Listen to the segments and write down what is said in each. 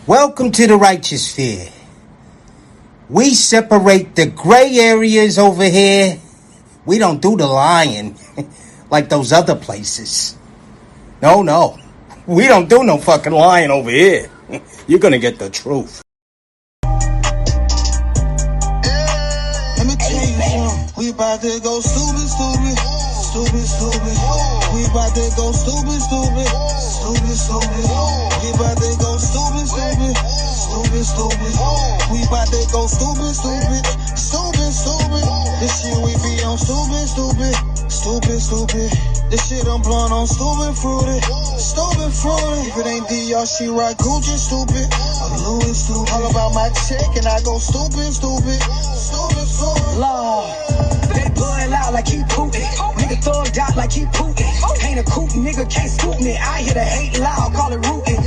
Welcome to the righteous sphere. We separate the gray areas over here. We don't do the lying like those other places. No. We don't do no fucking lying over here. You're gonna get the truth. Let me tell you something. We about to go stupid. We about to go stupid. We about to go stupid. We about to go stupid. This shit we be on stupid. This shit I'm blowing on stupid fruity. If it ain't D, y'all she right Gucci stupid. I'm Louis stupid. All about my check and I go stupid. Lord, they blood out like he Putin. Nigga thugged out like he Putin. Ain't a coop, nigga can't scoop me. I hear the hate loud, call it rootin'.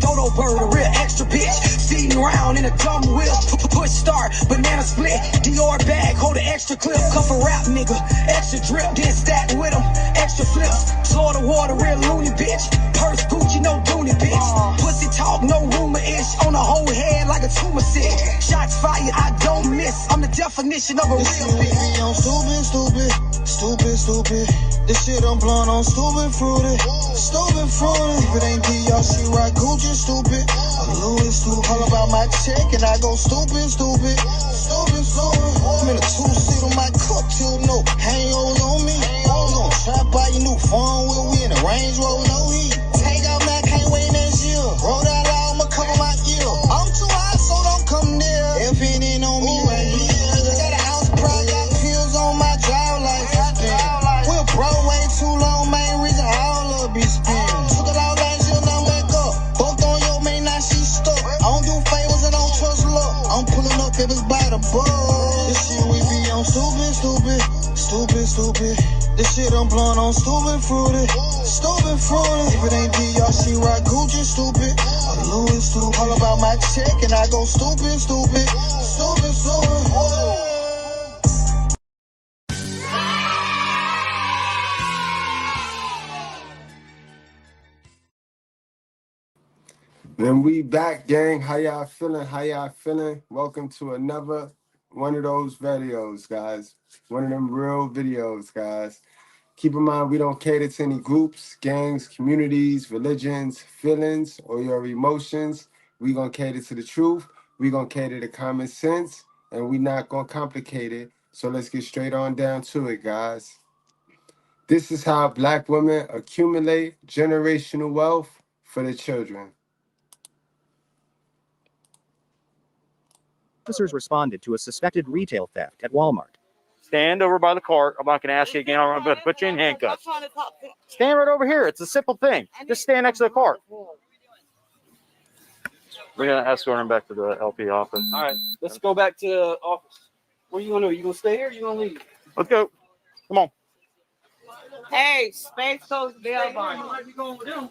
Dodo bird, a real extra bitch. Feeding around in a dumb whip. Push start, banana split. Dior bag, hold an extra clip. Cup of rap, nigga. Extra drip, then stack with him. Extra flips. Florida water, real loony bitch. Purse Gucci, no Dooney bitch. Pussy talk, no rumor-ish. On the whole head like a tumor sick. Shots fired, I don't miss. I'm the definition of a real bitch. We on stupid. This shit I'm blowing on stupid fruity. If it ain't D, y'all she right Gucci stupid. I'm Louis stupid. All about my check and I go stupid. I'm in a two-seat on my cup till no hangovers on me. We gon' try to buy your new phone with we in the Range Rover, no heat. Take out now, can't wait next year. Roll that out, I'ma cover my ear. I'm too high, so don't come near. If it ain't on me right here. Got an ounce pride, got pills on my drive like we're broke way too long, main reason all love be spinning. Took it out last year, now back up. Both on your main, now she stuck. I don't do favors and don't trust luck. I'm pulling up if it's by the bug. This shit we be on stupid. This shit I'm blowing on stupid fruity. If it ain't D, y'all she right Gucci stupid. I'm Louis stupid. All about my check and I go stupid. And we back, gang. How y'all feeling? Welcome to another one of those videos, guys. One of them real videos, guys. Keep in mind, we don't cater to any groups, gangs, communities, religions, feelings, or your emotions. We gonna cater to the truth. We gonna cater to common sense, and we not gonna complicate it. So let's get straight on down to it, guys. This is how Black women accumulate generational wealth for their children. Officers responded to a suspected retail theft at Walmart. Stand over by the cart. I'm not going to ask you again. I'm going to put you in handcuffs. Stand right over here. It's a simple thing. Just stand next to the cart. We're going to escort him back to the LP office. All right, let's go back to the office. What are you going to do? You going to stay here or you going to leave? Let's go. Come on. Hey, Space Coast bail bonding. Come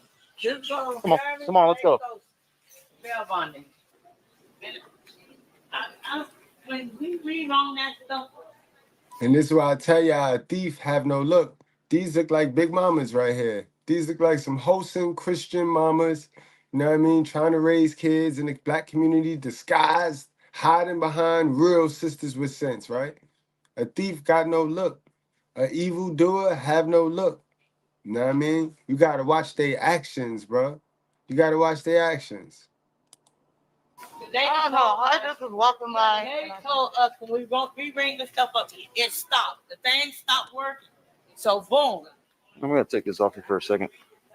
on, let's go. Bail bonding. When we read on that stuff. And this is why I tell y'all, a thief have no look. These look like big mamas right here. These look like some wholesome Christian mamas, you know what I mean, trying to raise kids in the Black community, disguised, hiding behind real sisters with sense, right? A thief got no look. An evildoer have no look. You know what I mean? You got to watch their actions, bro. You got to watch their actions. I don't know. I just was walking by. They told us when we bring the stuff up, it stopped. The thing stopped working. So boom. I'm going to take this off you for a second.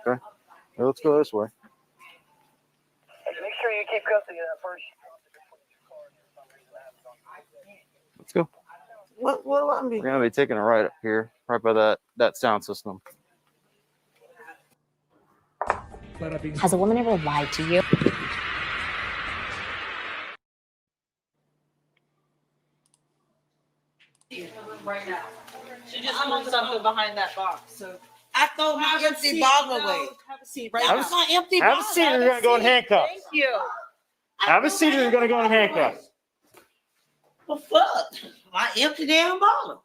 Okay? Well, let's go this way. Make sure you keep custody of that first. Let's go. What let me? We're going to be taking a right up here, right by that sound system. Has a woman ever lied to you? Right now. She just moved something behind that box. So I throw my empty bottle away. Have a seat. That's my empty bottle. Have a seat or you're going to go in handcuffs. Thank you. Have a seat or you're going to go in handcuffs. Well, fuck. My empty damn bottle.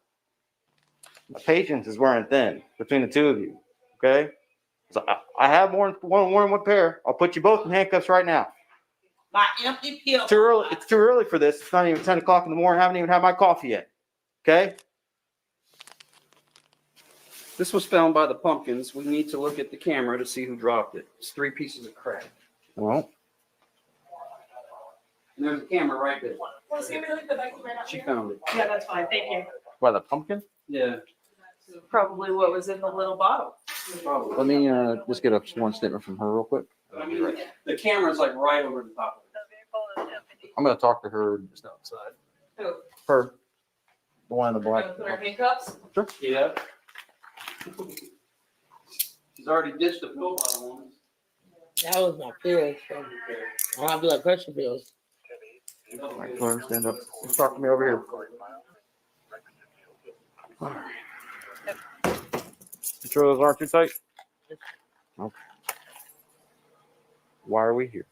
My patience is wearing thin between the two of you. Okay? So I have more than one pair. I'll put you both in handcuffs right now. My empty pill. Too early. It's too early for this. It's not even 10 o'clock in the morning. I haven't even had my coffee yet. Okay? This was found by the pumpkins. We need to look at the camera to see who dropped it. It's 3 pieces of crap. Well, And there's a camera right there. Well, see, really, the bike right up She here. found it. Yeah, that's fine. Thank you. by the pumpkin? Yeah. Probably what was in the little bottle. Probably. Let me just get a sworn statement from her real quick. I mean, the camera's like right over the top of it. I'm going to talk to her just outside. Who? Her. The one in the black. Gonna put our handcuffs? Sure. Yeah. She's already ditched the pill bottle on us. That was my pills. My blood pressure pills. All right, go ahead and stand up. Just talk to me over here. All right. You sure those aren't too tight? Okay. Why are we here?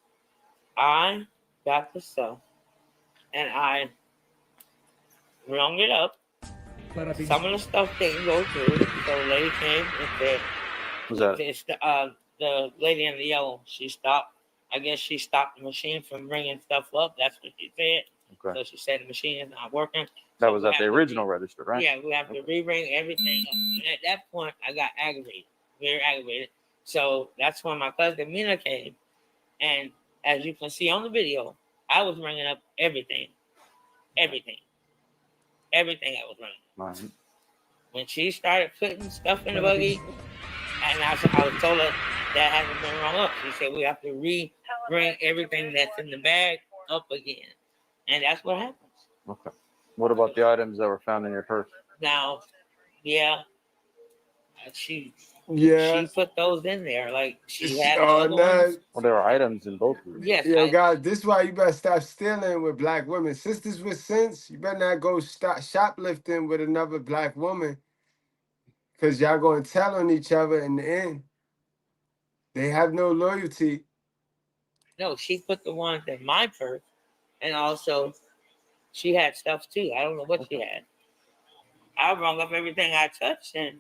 I got the stuff and I rung it up. Some of the stuff didn't go through. So the lady came and said, Was that it's the lady in the yellow, she stopped. I guess she stopped the machine from bringing stuff up. That's what she said. okay? So she said the machine is not working. That was at the original register, right? Yeah, we have to re-ring everything up. And at that point, I got aggravated, very aggravated. So that's when my cousin Mina came. And as you can see on the video, I was ringing up everything. Everything. Everything I was running. Right. When she started putting stuff in the buggy, and I was told her that hasn't been rung up. She said we have to re-bring everything that's in the bag up again. And that's what happens. Okay. What about the items that were found in your purse? Now, yeah, she Yeah. put those in there. Like she had Oh, other no. ones. Well, there were items in both of them. Yes, Yeah, I- guys, this is why you better stop stealing with black women. Sisters with sense, you better not go stop shoplifting with another black woman. Because y'all going to tell on each other in the end. They have no loyalty. no, she put the ones in my purse, and also she had stuff too. I don't know what she had. I rung up everything I touched, and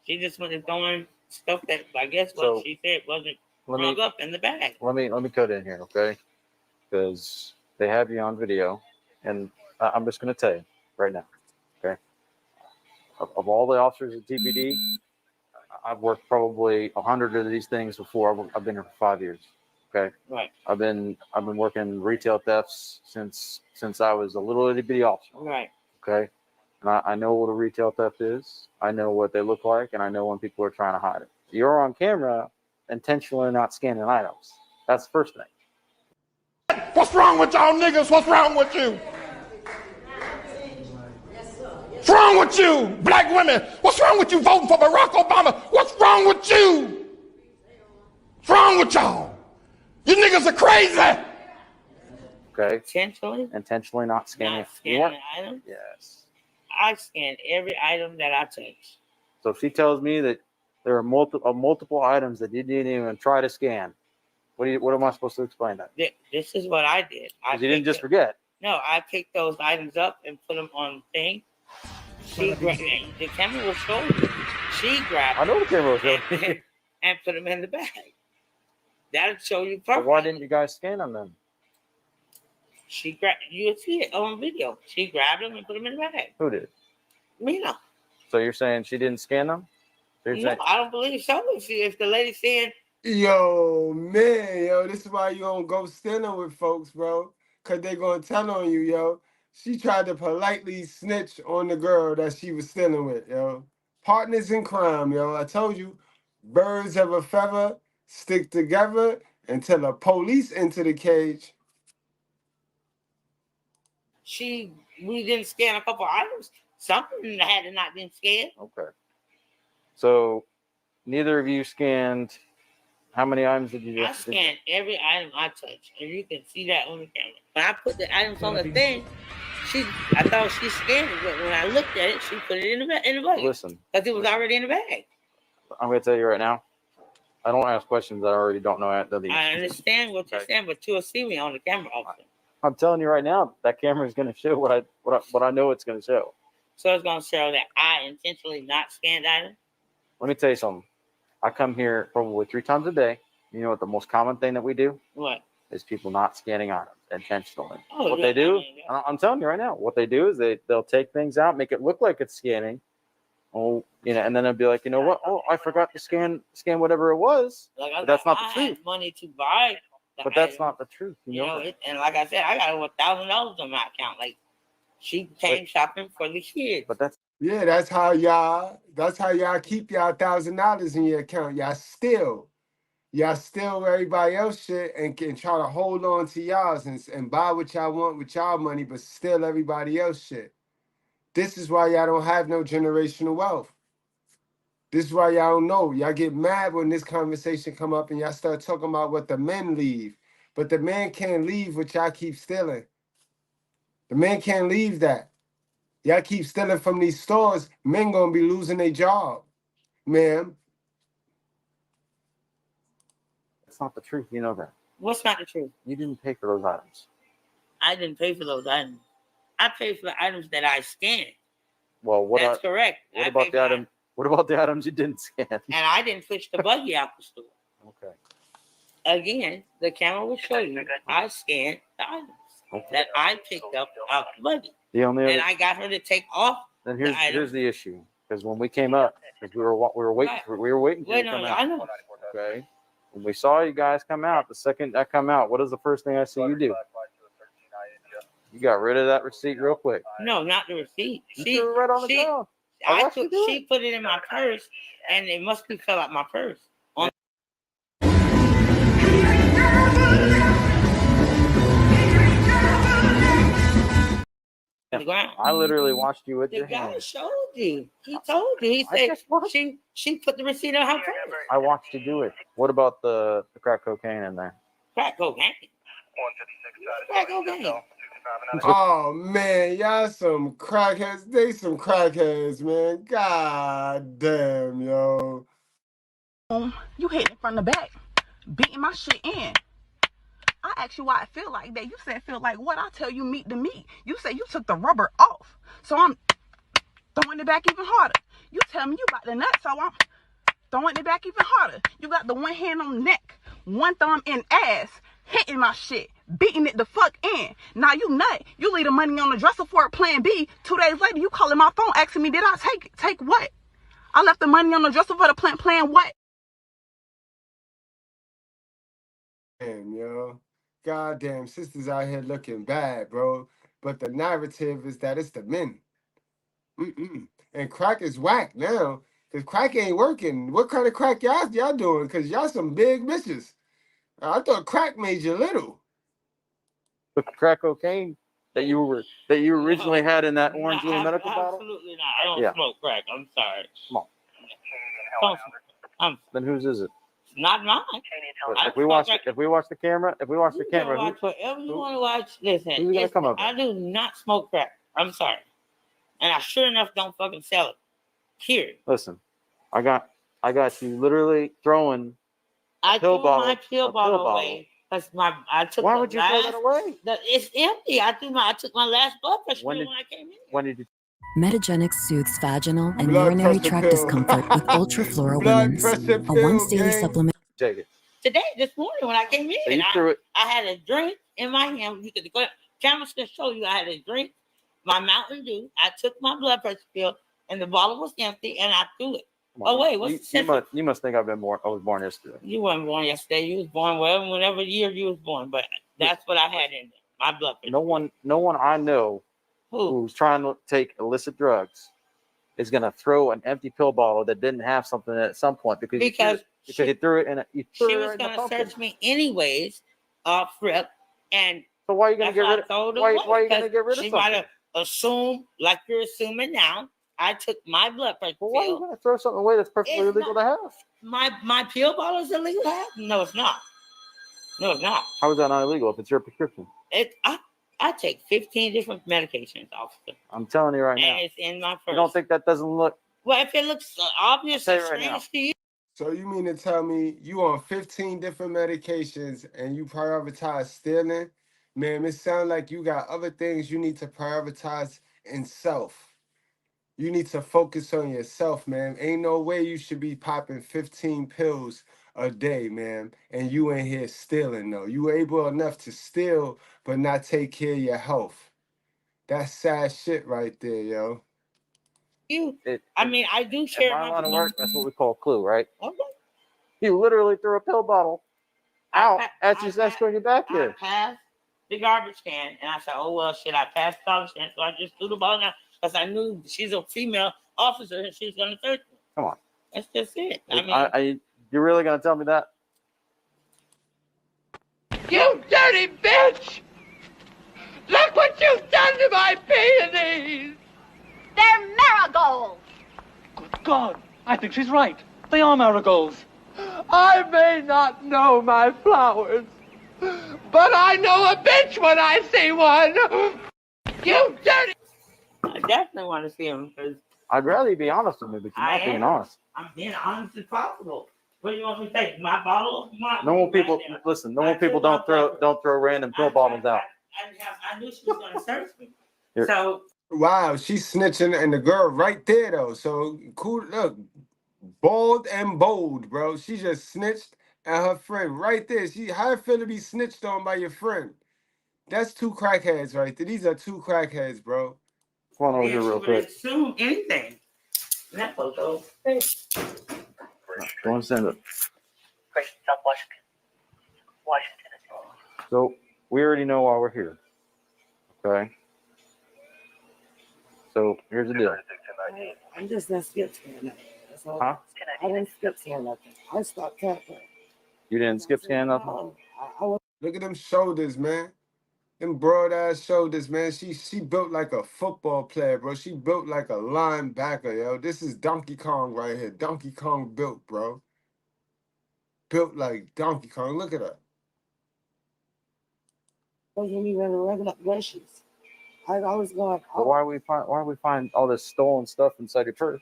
she just went and throwing stuff that I guess what So, she said wasn't Let rung me up in the bag. let me cut in here, okay? Because they have you on video, and I'm just going to tell you right now, okay? Of all the officers at TPD, I've worked probably 100 of these things before. I've been here for 5 years. Okay. Right. I've been working retail thefts since I was a little itty bitty officer. Right. Okay. And I know what a retail theft is. I know what they look like, and I know when people are trying to hide it. You're on camera intentionally not scanning items. That's the first thing. What's wrong with y'all niggas? What's wrong with you? What's wrong with you, black women? What's wrong with you voting for Barack Obama? What's wrong with you? What's wrong with y'all? You niggas are crazy. Okay. Intentionally not scanning. not scanning an item. Yes. I scanned every item that I touched. So if she tells me that there are multiple items that you didn't even try to scan, what am I supposed to explain that? This is what I did. You didn't just forget. No, I picked those items up and put them on the thing. She grabbed the camera will show you. She grabbed. I know the camera will show you. And put them in the bag. That'll show you But perfect. why didn't you guys scan them then? She grabbed. You'll see it on video. She grabbed them and put them in the bag. Who did? Mina. So you're saying she didn't scan them? So you're No, saying, I don't believe so. If the lady saying, Yo, man, yo, this is why you don't go stealing with folks, bro. Because they going to tell on you, yo. She tried to politely snitch on the girl that she was stealing with, yo. Partners in crime, yo. I told you, birds of a feather stick together until the police enter the cage. we didn't scan a couple items. Something had to not been scanned. okay. So neither of you scanned. How many items did you I just scanned every item I touched, and you can see that on the camera. When I put the items on the thing, I thought she scanned it, but when I looked at it, she put it in the bag. Listen, because it was already in the bag. I'm going to tell you right now. I don't ask questions that I already don't know. I understand what you're saying, but you'll see me on the camera often. I'm telling you right now, that camera is going to show what I know it's going to show. So it's going to show that I intentionally not scanned items. Let me tell you something. I come here probably 3 times a day. You know what the most common thing that we do? What? is people not scanning items intentionally. Oh, What yeah, they do, I mean, yeah. I'm telling you right now, what they do is they'll take things out, make it look like it's scanning. Oh, you know, and then they'll be like, you know what? Oh, I forgot to scan whatever it was. Like But that's not the I truth. had money to buy. But that's not the truth. You know, and like I said, I got over $1,000 on my account. Like she came shopping for the kids. But that's that's how y'all keep y'all $1,000 in your account. Y'all steal everybody else shit and try to hold on to y'all's and buy what y'all want with y'all money, but steal everybody else shit. This is why y'all don't have no generational wealth. This is why y'all don't know. Y'all get mad when this conversation come up and y'all start talking about what the men leave. But the man can't leave what y'all keep stealing. The man can't leave that. Y'all keep stealing from these stores, men gonna be losing their job, ma'am. That's not the truth. You know that. What's not the truth? You didn't pay for those items. I didn't pay for those items. I paid for the items that I scanned. Well, That's correct. What about the item? What about the items you didn't scan? And I didn't push the buggy out the store. Okay. Again, the camera will show you I scanned the items that I picked up out the buggy. The only and I got her to take off. Then here's the issue, because when we came up, because we were waiting for you to come out. I know. Okay. When we saw you guys come out, the second I come out, what is the first thing I see you do? You got rid of that receipt real quick. No, not the receipt. She threw it right on the ground. She put it in my purse, and it must be fell out my purse. The ground. I literally watched you with your hand. The guy showed you. He told you. He said she put the receipt in her purse. I watched you do it. What about the crack cocaine in there? Crack cocaine. Crack cocaine. Oh man, y'all some crackheads. They some crackheads, man. God damn, yo. You hitting from the back, beating my shit in. I asked you why it feel like that. You said feel like what? I tell you meat to meat. You said you took the rubber off. So I'm throwing it back even harder. You tell me you got the nut, so I'm throwing it back even harder. You got the one hand on the neck, one thumb in ass, hitting my shit, beating it the fuck in. Now you nut. You leave the money on the dresser for it plan B. 2 days later, you calling my phone asking me, did I take it? Take what? I left the money on the dresser for the plan what? Damn, yo. Goddamn, sisters out here looking bad, bro. But the narrative is that it's the men. And crack is whack now, because crack ain't working. What kind of crack y'all doing? Because y'all some big bitches. I thought crack made you little. The crack cocaine that you originally had in that orange little medical bottle? Absolutely not. I don't smoke crack. I'm sorry. Come on. Then whose is it? Not mine. If we watch the camera, watch whatever you want to watch. Listen, who's gonna come up? I do not smoke crack. I'm sorry, and I sure enough don't fucking sell it. Period. Listen, I got you literally throwing. I threw my pill bottle away because I took. Why would you throw that away? It's empty. I took my last blood pressure when I came in. When did you? Metagenics soothes vaginal and urinary tract discomfort with Ultraflora Women's, a once-daily supplement. Take it. Today, this morning when I came in, So I had a drink in my hand. The cameras can show you I had a drink, my Mountain Dew. I took my blood pressure pill, and the bottle was empty, and I threw it. Oh wait, you must think I was born yesterday. You weren't born yesterday. You was born whatever year you was born, but that's what I had in there. My blood pressure. No one I know who's trying to take illicit drugs is going to throw an empty pill bottle that didn't have something at some point because he threw it in. She was going to search me anyways, off rip, and so why are you going to get rid of? Why are you going to get rid of? She might have assumed, like you're assuming now. I took my blood pressure pill. Why are you going to throw something away that's perfectly legal to have? My pill bottle is illegal to have? No, it's not. No, it's not. How is that not illegal if it's your prescription? I take 15 different medications, officer. I'm telling you right now. And it's in my purse. You don't think that doesn't look? Well, if it looks obvious and strange to you. So you mean to tell me you on 15 different medications and you prioritize stealing? Man, it sounds like you got other things you need to prioritize in self. You need to focus on yourself, man. Ain't no way you should be popping 15 pills a day, man. And you in here stealing, though. You able enough to steal, but not take care of your health. That's sad shit right there, yo. I mean, I do share my my line of work. That's what we call a clue, right? Okay. He literally threw a pill bottle out as he's escorting you back here. I passed the garbage can, and I said, "Oh well, shit! I passed the garbage can, so I just threw the ball down because I knew she's a female officer and she's gonna search me." Come on. That's just it. I mean, you're really gonna tell me that? You dirty bitch! Look what you've done to my peonies! They're marigolds. Good God, I think she's right. They are marigolds. I may not know my flowers, but I know a bitch when I see one! You dirty... I definitely want to see him because I'd rather you be honest with me, but you're not being honest. I'm being honest as possible. What do you want me to say? My bottle? Normal people, listen. Normal people don't throw random pill bottles out. I knew she was going to search me. Here. So Wow, she's snitching, and the girl right there though. So cool. Look, bald and bold, bro. She just snitched at her friend right there. How it feel to be snitched on by your friend? That's two crackheads right there. These are two crackheads, bro. Come on over here real quick. Assume anything. That photo. Hey. Go and send it. South Washington. So we already know why we're here. Okay. So here's the deal. I'm just not skip scanning. Huh? I didn't skip scan nothing. I stopped tapping. You didn't skip scan nothing? Look at them shoulders, man. Them broad ass shoulders, man. She built like a football player, bro. She built like a linebacker, yo. This is Donkey Kong right here. Donkey Kong built, bro. Built like Donkey Kong. Look at her. Wasn't even regular brushes. I always going. But why we find all this stolen stuff inside your purse?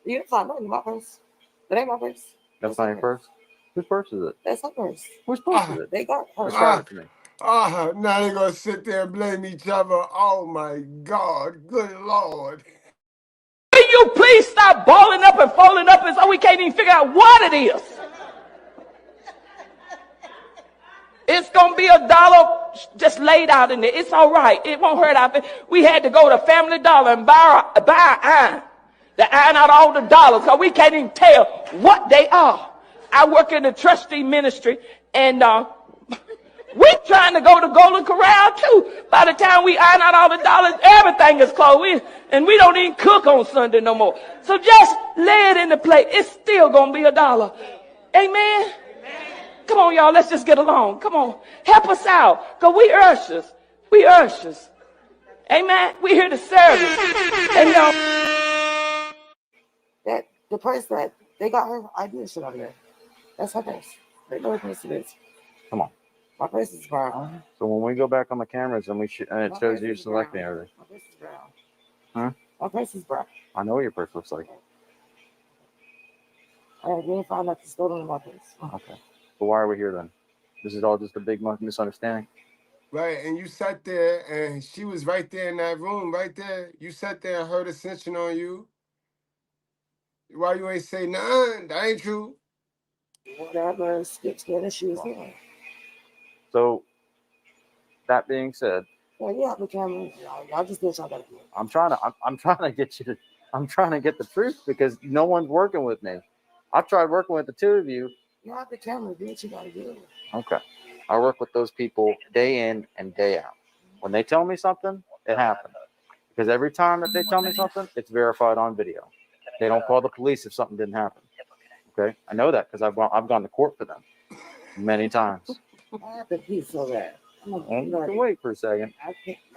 You didn't find nothing in my purse. That ain't my purse. That's not your purse? Whose purse is it? That's her purse. Whose purse is it? They got her. Describe it to me. Now they're gonna sit there and blame each other. Oh my God, good Lord. Will you please stop balling up and folding up and so we can't even figure out what it is? It's gonna be $1 just laid out in there. It's all right. It won't hurt our feelings. We had to go to Family Dollar and buy an iron. To iron out all the dollars because we can't even tell what they are. I work in the trustee ministry and we're trying to go to Golden Corral too. By the time we iron out all the dollars, everything is closed. And we don't even cook on Sunday no more. So just lay it in the plate. It's still going to be $1. Amen? Come on, y'all. Let's just get along. Come on. Help us out. Because we ushers. We ushers. Amen? We're here to serve you. And that the purse that they got her ID shit over there. That's her purse. They know what purse it is. Come on. My purse is brown. So when we go back on the cameras and it shows you selecting everything. My purse is brown. Huh? My purse is brown. I know what your purse looks like. I didn't find nothing stolen in my purse. Okay. But why are we here then? This is all just a big misunderstanding. Right, and you sat there and she was right there in that room, right there. You sat there and heard her snitching on you. Why you ain't say nothing? That ain't true. Whatever, skip scanning shoes. So, that being said, well, you have the camera. Y'all just do what y'all gotta do. I'm trying to get the truth because no one's working with me. I've tried working with the two of you. You have the camera. Do what you gotta do. Okay. I work with those people day in and day out. When they tell me something, it happens. Because every time that they tell me something, it's verified on video. They don't call the police if something didn't happen. Okay, I know that because I've gone to court for them many times. I have to pee so bad. You can wait for a second.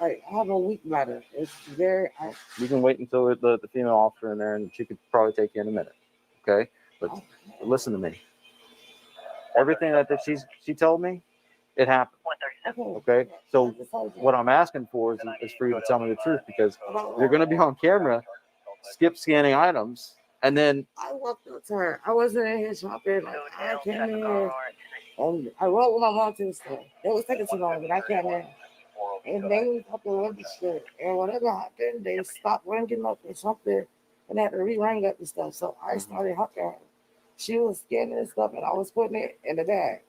I have a weak bladder. It's very. You can wait until the female officer in there, and she could probably take you in a minute. Okay, but listen to me. Everything that she told me, it happened. Okay, so what I'm asking for is for you to tell me the truth because you're going to be on camera, skip scanning items, and then I walked up to her. I wasn't in here shopping. Like, I came in here and I rode with my mom to the store. It was taking too long, but I came in. And they was up the register. And whatever happened, they stopped ringing up or something and had to re-ring up and stuff. So I started helping her. She was scanning and stuff, and I was putting it in the bag.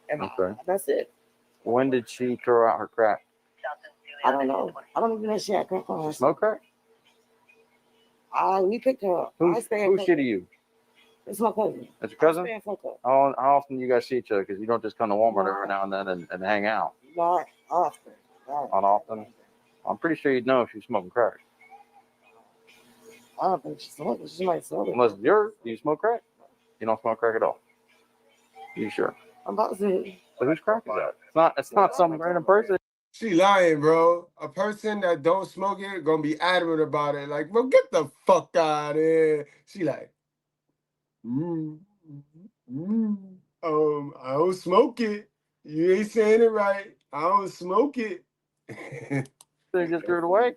And that's it. When did she throw out her crack? I don't know. I don't even know if she had crack on her. Smoke crack? We picked her up. Who's shitty you? It's my cousin. It's your cousin? I stay in Florida. How often do you guys see each other? Because you don't just come to Walmart every now and then and hang out. Not often. Not often? I'm pretty sure you'd know if she's smoking crack. I don't think she's smoking. She might smoke it. Unless do you smoke crack? You don't smoke crack at all. You sure? I'm about to. But whose crack is that? It's not some random person. She lying, bro. A person that don't smoke it gonna be adamant about it. Like, bro, get the fuck out of here. She like, I don't smoke it. You ain't saying it right. I don't smoke it. They just threw it away.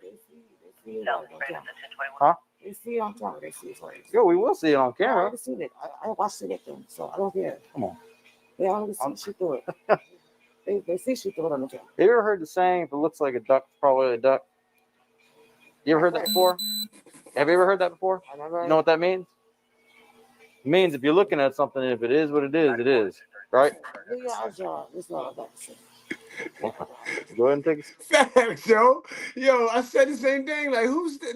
Huh? They see it on camera. They see it. Yo, we will see it on camera. I see it. I watched it with them, so I don't care. Come on. They already see she threw it. They see she threw it on the camera. Have you ever heard the saying, if it looks like a duck, it's probably a duck? You ever heard that before? Have you ever heard that before? You know what that means? It means if you're looking at something, if it is what it is, right? It's not about to say. Go ahead and take a facts, yo. Yo, I said the same thing. Like,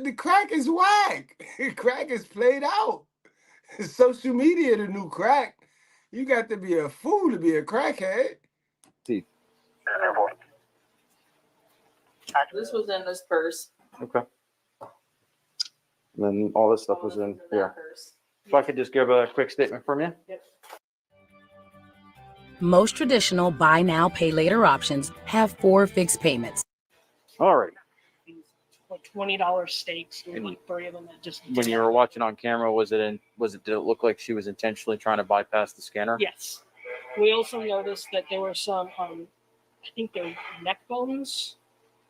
the crack is whack. Crack is played out. Social media, the new crack. You got to be a fool to be a crackhead. See. This was in this purse. Okay. And then all this stuff was in here. If I could just give a quick statement from you. Yep. Most traditional buy now, pay later options have 4 fixed payments. All right. Like $20 steaks. There were like 3 of them that just. When you were watching on camera, did it look like she was intentionally trying to bypass the scanner? Yes. We also noticed that there were some, I think they're neck bones.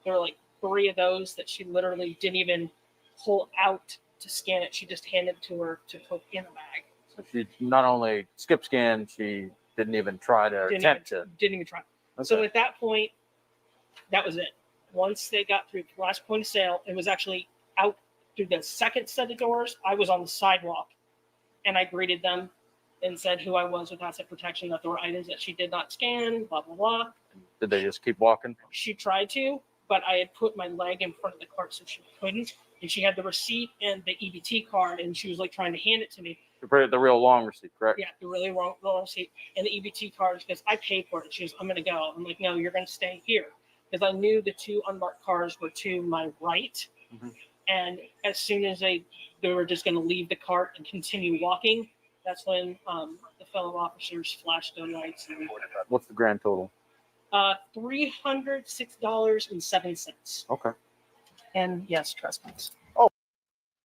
There were like 3 of those that she literally didn't even pull out to scan it. She just handed it to her to put in the bag. So she not only skip scanned, she didn't even try to attempt to. Didn't even try. Okay. So at that point, that was it. Once they got through the last point of sale, it was actually out through the second set of doors. I was on the sidewalk, and I greeted them and said who I was with asset protection, that there were items that she did not scan, blah, blah, blah. Did they just keep walking? She tried to, but I had put my leg in front of the cart so she couldn't. And she had the receipt and the EBT card, and she was like trying to hand it to me. The real long receipt, correct? Yeah, the really long receipt. And the EBT card, because I paid for it. She goes, I'm going to go. I'm like, no, you're going to stay here. Because I knew the 2 unmarked cars were to my right. Mm-hmm. And as soon as they were just going to leave the cart and continue walking, that's when the fellow officers flashed their lights. And, what's the grand total? $306.07. Okay. And yes, trespass. Oh.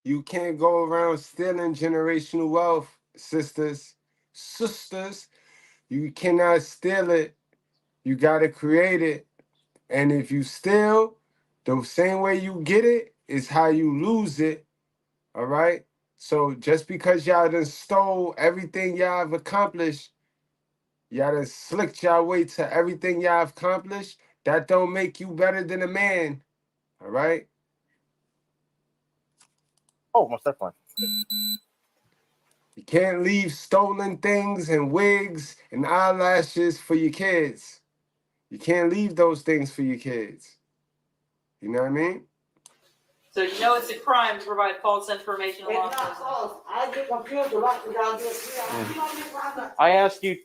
You can't go around stealing generational wealth, sisters. You cannot steal it. You got to create it. And if you steal, the same way you get it is how you lose it. All right? So just because y'all done stole everything y'all have accomplished, y'all done slicked y'all way to everything y'all have accomplished, that don't make you better than a man. All right? Oh, most definitely. You can't leave stolen things and wigs and eyelashes for your kids. You can't leave those things for your kids. You know what I mean? So you know it's a crime to provide false information. It's not false. I get confused a lot because I'll just. I asked you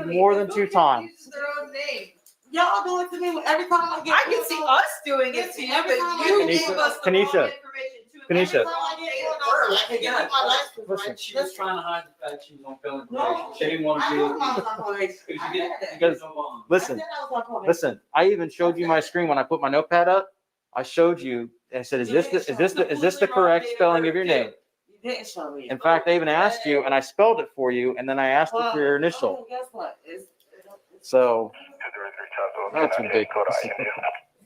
more than 2 times. Use their own name. Y'all do it to me every time I get. I can see us doing it to you, but you gave us the wrong information. Kanisha. Listen, she was trying to hide the fact she was on film information. She didn't want to do it. Listen. I even showed you my screen when I put my notepad up. I showed you and I said, is this the correct spelling of your name? You didn't show me. In fact, I even asked you and I spelled it for you, and then I asked you for your initial. Guess what? So that's ridiculous.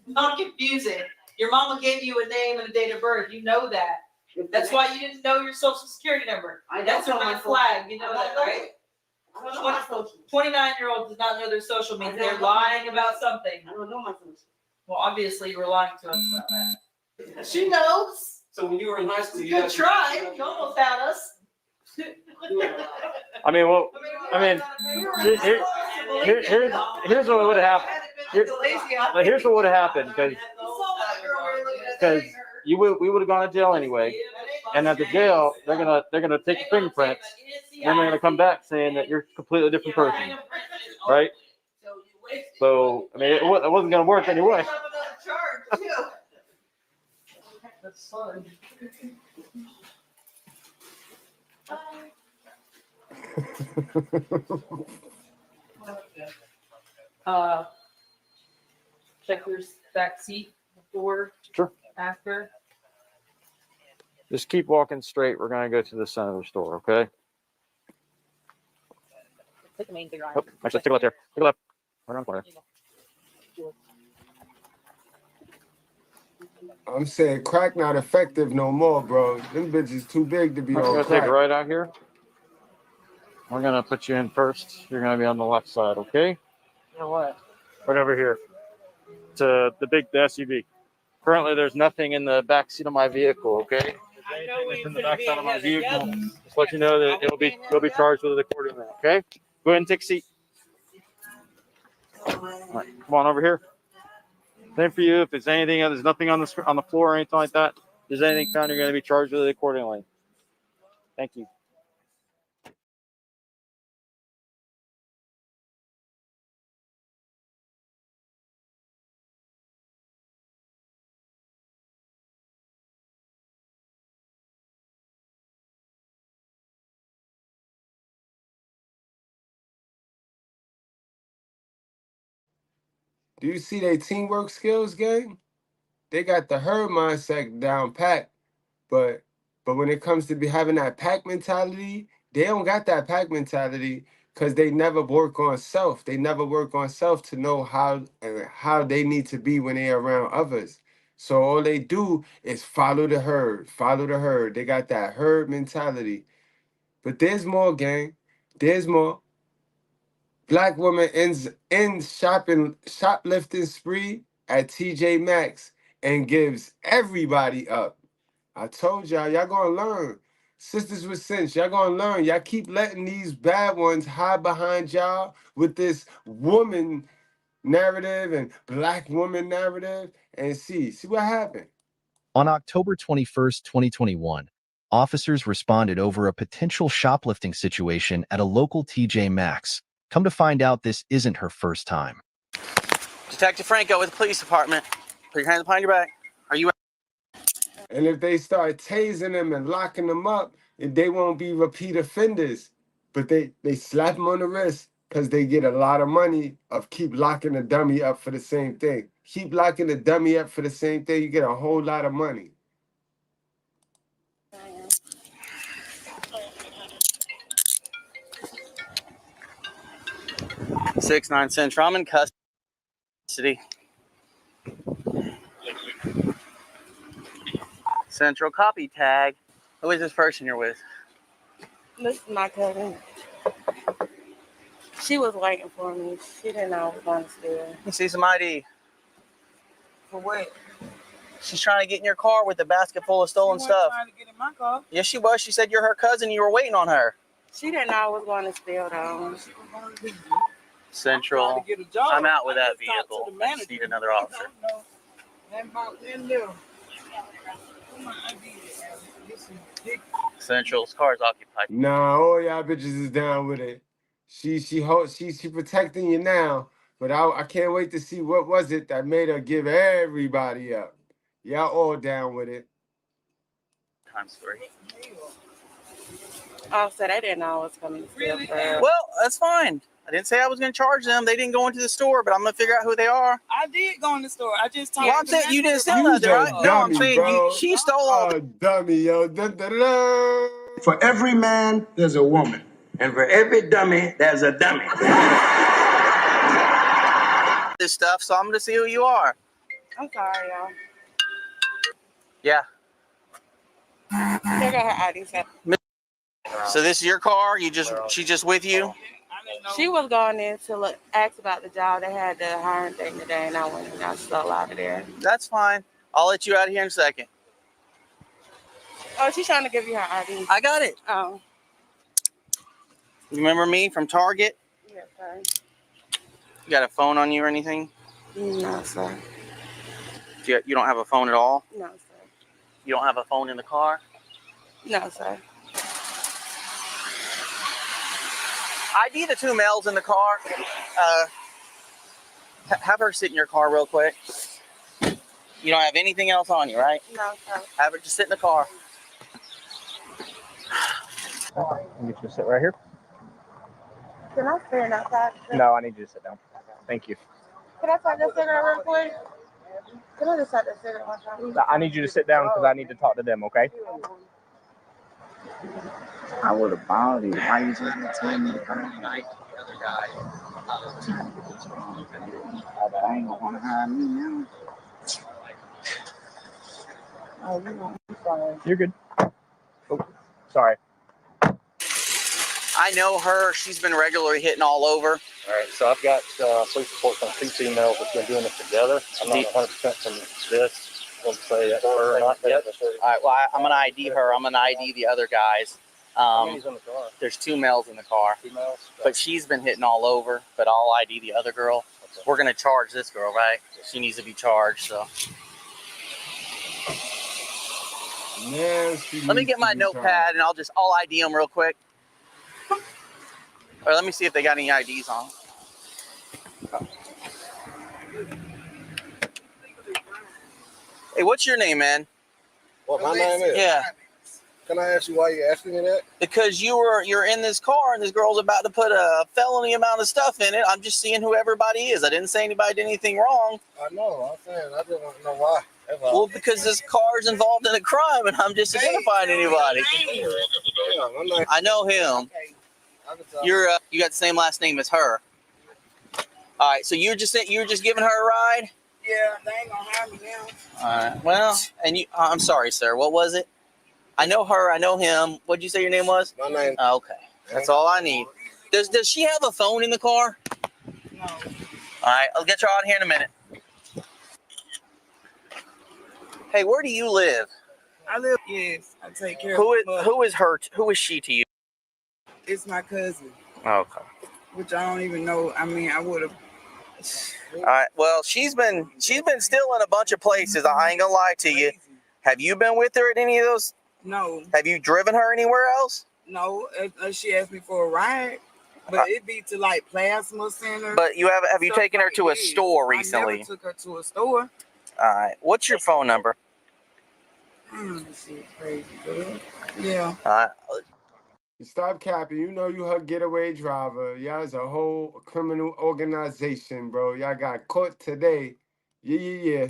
Not confusing. Your mama gave you a name and a date of birth. You know that. That's why you didn't know your social security number. That's a red flag. You know that, right? 29-year-old does not know their social means they're lying about something. I don't know my social. Well, obviously you were lying to us about that. She knows. So when you were in high school, Good try. You almost had us. I mean, well, I mean, here's what would have happened. Here's what would have happened because we would have gone to jail anyway, and at the jail they're gonna take your fingerprints, and then they're gonna come back saying that you're a completely different person, right? So I mean, it wasn't gonna work anyway. That's fun. Check your back seat before. Sure. After. Just keep walking straight. We're gonna go to the center of the store, okay? Take the main thing right. Oh, actually, take a left here. Take a left. Right around the corner. I'm saying crack not effective no more, bro. Them bitches too big to be We're on gonna crack. take it right out here. We're gonna put you in first. You're gonna be on the left side, okay? You know what? Right over here to the SUV. Currently, there's nothing in the back seat of my vehicle, okay? Anything that's in the back side of my vehicle, just let you know that you'll be charged with it accordingly, okay? Go ahead and take a seat. All right, come on over here. Same for you. If there's anything, there's nothing on the floor or anything like that. If there's anything found, you're going to be charged with it accordingly. Thank you. Do you see their teamwork skills, gang? They got the herd mindset down pat, but when it comes to having that pack mentality, they don't got that pack mentality because they never work on self. They never work on self to know how they need to be when they're around others. So all they do is follow the herd, follow the herd. They got that herd mentality. But there's more, gang. There's more. Black woman ends shoplifting spree at TJ Maxx and gives everybody up. I told y'all gonna learn. Sisters with sense, y'all gonna learn. Y'all keep letting these bad ones hide behind y'all with this woman narrative and black woman narrative and see what happened. On October 21st, 2021, officers responded over a potential shoplifting situation at a local TJ Maxx. Come to find out, this isn't her first time. Detective Franco with the police department. Put your hands behind your back. Are you? And if they start tasing them and locking them up, they won't be repeat offenders. But they slap them on the wrist because they get a lot of money of keep locking the dummy up for the same thing. Keep locking the dummy up for the same thing, you get a whole lot of money. Six 9 Central. I'm in custody. Central copy tag. Who is this person you're with? This is my cousin. She was waiting for me. She didn't know I was going to steal. Let me see some ID. For what? She's trying to get in your car with a basket full of stolen stuff. Trying to get in my car. Yes, she was. She said you're her cousin. You were waiting on her. She didn't know I was going to steal, though. Central. I'm out with that vehicle. I just need another officer. Central's car is occupied. Nah, all y'all bitches is down with it. She protecting you now, but I can't wait to see what was it that made her give everybody up. Y'all all down with it. Times 3. Oh, so they didn't know I was coming to steal. Well, that's fine. I didn't say I was going to charge them. They didn't go into the store, but I'm going to figure out who they are. I did go in the store. I just told you. I'm saying you didn't steal nothing, right? Dummy, No, I'm saying she stole all. Oh, dummy, yo. Da-da-da. For every man, there's a woman. And for every dummy, there's a dummy. This stuff, so I'm going to see who you are. I'm sorry, y'all. Yeah. Check out her ID. So this is your car? She just with you? She was going in to ask about the job. They had the hiring thing today, and I went and got stole out of there. That's fine. I'll let you out of here in a second. Oh, she's trying to give you her ID. I got it. Oh. You remember me from Target? Yes, sir. You got a phone on you or anything? No, sir. You don't have a phone at all? No, sir. You don't have a phone in the car? No, sir. ID the two males in the car. Have her sit in your car real quick. You don't have anything else on you, right? No, sir. Have her just sit in the car. I'll get you to sit right here. Can I stand outside? No, I need you to sit down. Thank you. Can I take a cigarette real quick? Can I just take a cigarette one time? I need you to sit down because I need to talk to them, okay? I would have bought it. Why you just tell me to come in? I ain't gonna want to hire me now. Oh, you know, I'm sorry. You're good. Oh, sorry. I know her. She's been regularly hitting all over. All right, so I've got police reports on 2 females that's been doing this together. I'm not 100% from this. I won't say that's her or not yet. All right, well, I'm going to ID her. I'm going to ID the other guys. How many's in the car? There's 2 males in the car. 2 males? But she's been hitting all over, but I'll ID the other girl. Okay. We're going to charge this girl, right? She needs to be charged, so. Let me get my notepad and I'll ID them real quick. Or let me see if they got any IDs on. Hey, what's your name, man? What my name is? Yeah. Can I ask you why you're asking me that? Because you're in this car and this girl's about to put a felony amount of stuff in it. I'm just seeing who everybody is. I didn't say anybody did anything wrong. I know. I'm saying I just want to know why. Well, because this car's involved in a crime and I'm just identifying anybody. I know him. You got the same last name as her. All right, so you were just giving her a ride? Yeah, they ain't gonna hire me now. All right. Well, and you. I'm sorry, sir. What was it? I know her. I know him. What'd you say your name was? My name. Okay, that's all I need. Does she have a phone in the car? No. All right, I'll get you out here in a minute. Hey, where do you live? I live. Yes, I take care Who of. is her? Who is she to you? It's my cousin, Okay. which I don't even know. I mean, I would have. All right. Well, she's been still in a bunch of places. I ain't gonna lie to you. Have you been with her at any of those? No. Have you driven her anywhere else? No, she asked me for a ride, but it'd be to like Plasma Center. But have you taken her to a store recently? I never took her to a store. All right. What's your phone number? This shit crazy, girl. Yeah. All right. Stop capping. You know you her getaway driver. Y'all's a whole criminal organization, bro. Y'all got caught today. Yeah.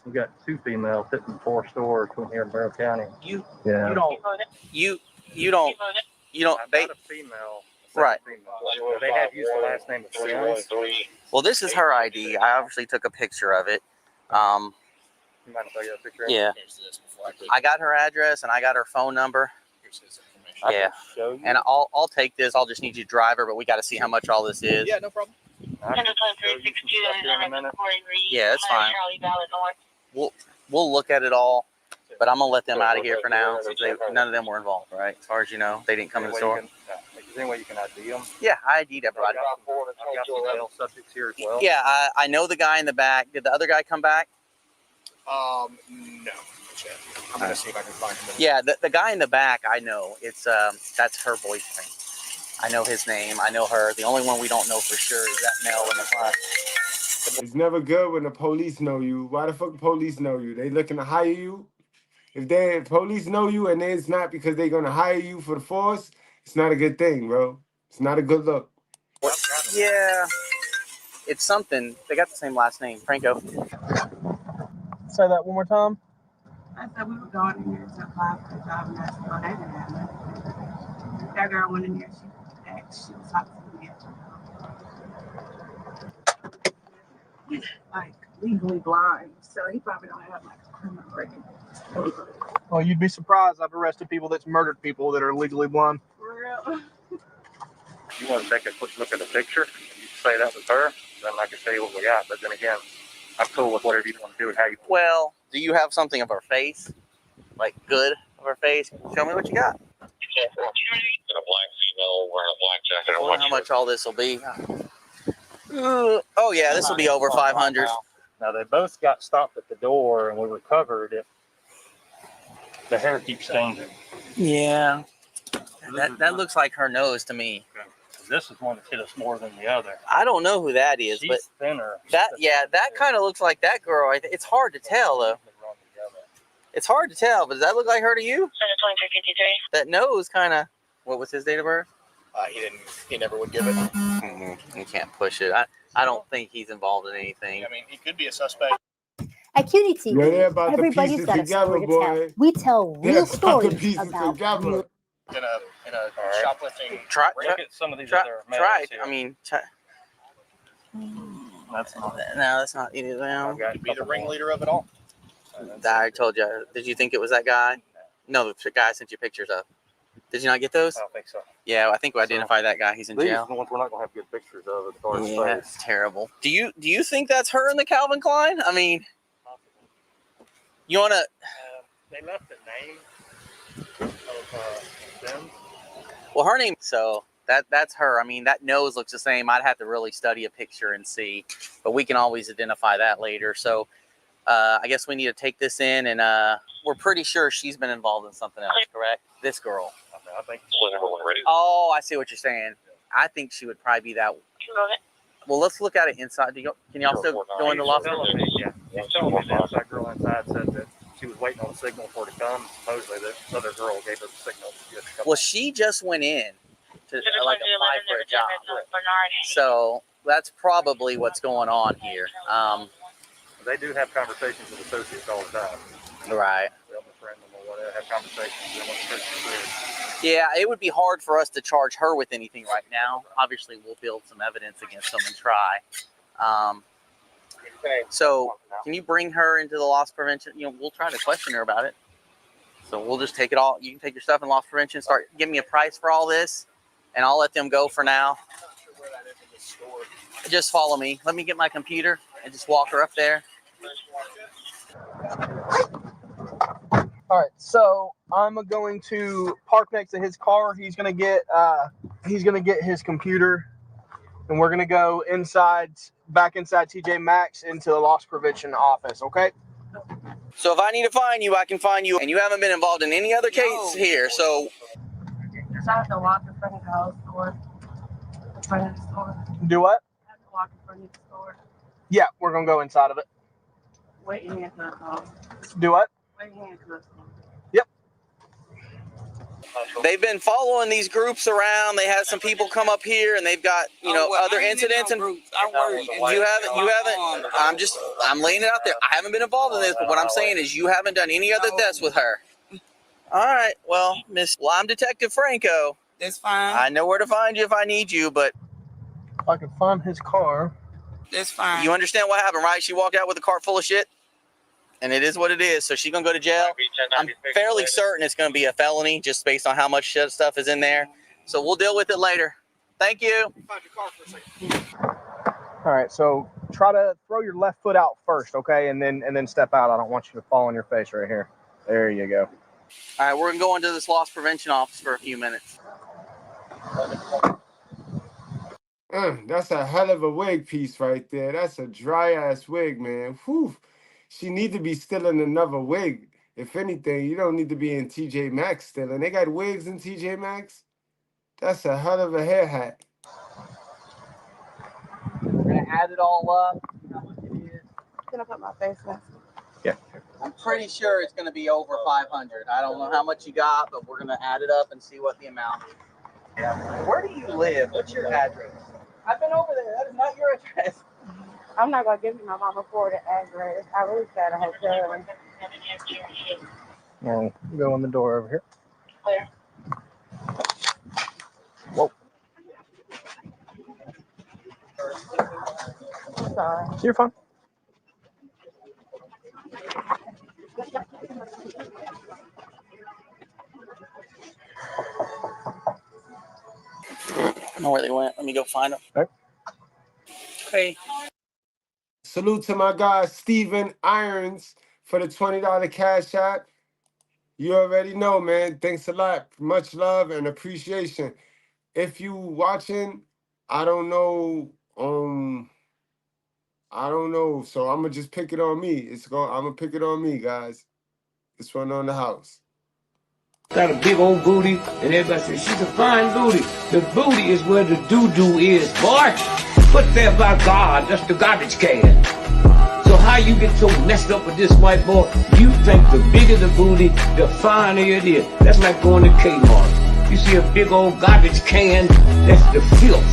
We got 2 females hitting 4 stores between here in Barrow County. You don't. They a female. Right. Female. They have used the last name of Sims. Well, this is her ID. I obviously took a picture of it. You mind if I get a picture of it? Yeah. I got her address and I got her phone number. Yeah. And I'll take this. I'll just need you to drive her, but we got to see how much all this is. Yeah, no problem. Yeah, it's fine. We'll look at it all, but I'm gonna let them out of here for now since none of them were involved, right? As far as you know, they didn't come in the store. Is there any way you can ID them? Yeah, I ID'd everybody. I've got some male subjects here as well. Yeah, I know the guy in the back. Did the other guy come back? No. I'm gonna see if I can find him. Yeah, the guy in the back, I know. It's that's her boyfriend. I know his name. I know her. The only one we don't know for sure is that male in the front. It's never good when the police know you. Why the fuck police know you? They looking to hire you? If police know you and it's not because they're gonna hire you for the force, it's not a good thing, bro. It's not a good look. Yeah, it's something. They got the same last name, Franco. Say that one more time. I said we were going in there to apply for the job, and I said, no, they didn't have nothing. That girl went in there. She was talking to me. He's like legally blind, so he probably don't have like a criminal record. Well, you'd be surprised. I've arrested people that's murdered people that are legally blind. For real? You want to take a quick look at the picture? You say that was her, then I can tell you what we got. But then again, I'm cool with whatever you want to do and how you. Well, do you have something of her face? Like good of her face? Show me what you got. a black female wearing a black jacket. I wonder how much all this will be. Oh yeah, this will be over 500. Now they both got stopped at the door, and we recovered it. The hair keeps changing. Yeah, that looks like her nose to me. This is one that hit us more than the other. I don't know who that is, but thinner. That kind of looks like that girl. It's hard to tell though. It's hard to tell, but does that look like her to you? 2353. That nose kind of. What was his date of birth? He never would give it. You can't push it. I don't think he's involved in anything. I mean, he could be a suspect. At Cutie TV, they're about to everybody's piece it got a together, story to boy. tell. We tell They're real about to stories piece it about together. real. In a shoplifting. Try. Look at some of these other males here. I mean, That's not. no, that's not either. Well, He'd be the ringleader of it all. I told you. Did you think it was that guy? No, the guy I sent you pictures of. Did you not get those? I don't think so. Yeah, I think we identified that guy. He's in These jail. are the ones we're not gonna have good pictures of the car's Yeah, face. it's terrible. Do you think that's her in the Calvin Klein? I mean, you wanna? They left the name of them. Well, her name. So that's her. I mean, that nose looks the same. I'd have to really study a picture and see, but we can always identify that later. So I guess we need to take this in, and we're pretty sure she's been involved in something else, correct? This girl. I think. Oh, I see what you're saying. I think she would probably be that. Well, let's look at it inside. Can y'all still go in the loft? Yeah, he's telling me that that girl inside said that she was waiting on a signal for it to come. Supposedly, this other girl gave her the signal. Well, she just went in to like apply for a job. So that's probably what's going on here. They do have conversations with associates all the time. Right. They'll befriend them or whatever, have conversations. They want to Yeah, it would be hard for us to charge her with anything right now. Obviously, we'll build some evidence against them and try. So can you bring her into the loss prevention? We'll try to question her about it. So we'll just take it all. You can take your stuff in loss prevention, start give me a price for all this, and I'll let them go for now. Just follow me. Let me get my computer and just walk her up there. All right, so I'm going to park next to his car. He's gonna get his computer, and we're gonna go back inside TJ Maxx into the loss prevention office. Okay. So if I need to find you, I can find you, and you haven't been involved in any other case here. So Just I have to walk in front of the house store. In front of the store. Do what? I have to walk in front of the store. Yeah, we're gonna go inside of it. Wait your hands up. Do what? Wait your hands up. Yep. they've been following these groups around. They had some people come up here, and they've got other incidents. And you haven't. I'm laying it out there. I haven't been involved in this, but what I'm saying is you haven't done any other deaths with her. All right. Well, I'm Detective Franco. That's fine. I know where to find you if I need you, but if I can find his car. That's fine. You understand what happened, right? She walked out with a cart full of shit, and it is what it is. So she's gonna go to jail. I'm fairly certain it's gonna be a felony, just based on how much shit stuff is in there. So we'll deal with it later. Thank you. All right. So try to throw your left foot out first, okay, and then step out. I don't want you to fall on your face right here. There you go. All right, we're gonna go into this loss prevention office for a few minutes. That's a hell of a wig piece right there. That's a dry ass wig, man. Whew. She need to be stealing another wig. If anything, you don't need to be in TJ Maxx stealing. They got wigs in TJ Maxx. That's a hell of a hair hat. We're gonna add it all up. Can I put my face mask? Yeah. I'm pretty sure it's gonna be over 500. I don't know how much you got, but we're gonna add it up and see what the amount is. Yeah. Where do you live? What's your address? I've been over there. That is not your address. I'm not gonna give you my mama for the address. I really got a hotel. Well, go in the door over here. Clear. Whoa. Sorry. You're fine. I know where they went. Let me go find them. Okay. Hey. Salute to my guy Steven Irons for the $20 cash app. You already know, man. Thanks a lot. Much love and appreciation. If you watching, I don't know. I don't know. So I'm gonna just pick it on me. I'm gonna pick it on me, guys. This one on the house. Got a big old booty, and everybody says she's a fine booty. The booty is where the doo-doo is, boy. Put there by God, that's the garbage can. So how you get so messed up with this white boy? You think the bigger the booty, the finer it is. That's like going to Kmart. You see a big old garbage can, that's the filth.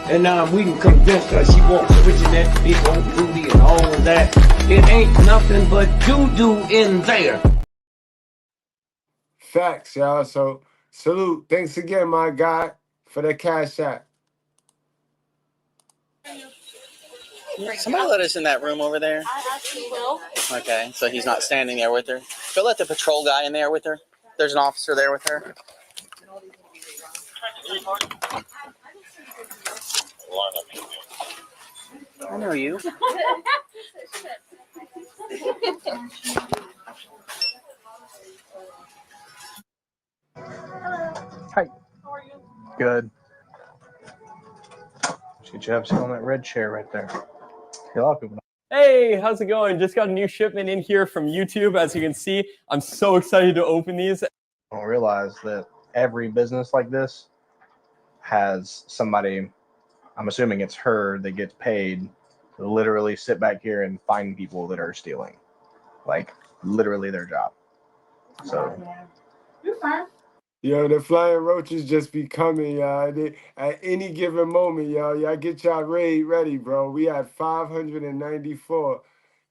And now we can convince her she wants switching that big old booty and all of that. It ain't nothing but doo-doo in there. Facts, y'all. So salute. Thanks again, my guy, for the cash app. Somebody let us in that room over there. Okay, so he's not standing there with her. Go let the patrol guy in there with her. There's an officer there with her. I know you. Hi. How are you? Good. Should you have sit on that red chair right there? A lot of people. Hey, how's it going? Just got a new shipment in here from YouTube. As you can see, I'm so excited to open these. I don't realize that every business like this has somebody, I'm assuming it's her, that gets paid to literally sit back here and find people that are stealing. Like, literally their job. So. You're fine. Yo, the flying roaches just be coming, y'all. At any given moment, y'all get y'all raid ready, bro. We at 594.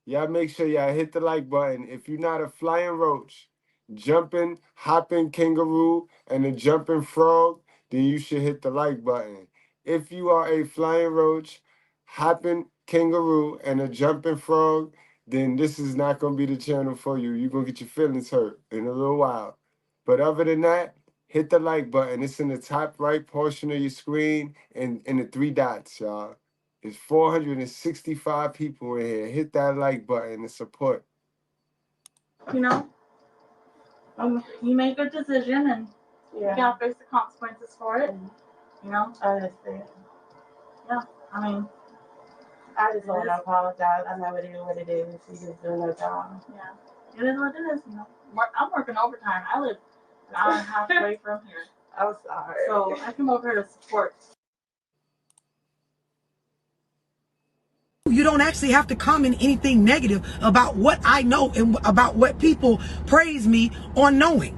Y'all make sure y'all hit the like button. If you're not a flying roach, jumping, hopping kangaroo, and a jumping frog, then you should hit the like button. If you are a flying roach, hopping kangaroo, and a jumping frog, then this is not going to be the channel for you. You're going to get your feelings hurt in a little while. But other than that, hit the like button. It's in the top right portion of your screen and in the 3 dots, y'all. There's 465 people in here. Hit that like button and support. You know, you make a decision and you gotta face the consequences for it. You know, I understand. Yeah, I mean, I just want to apologize. I know it is what it is. She's just doing her job. Yeah, it is what it is. You know, I'm working overtime. I live an hour and a half away from here. I'm sorry. So I come over here to support. You don't actually have to comment anything negative about what I know and about what people praise me on knowing.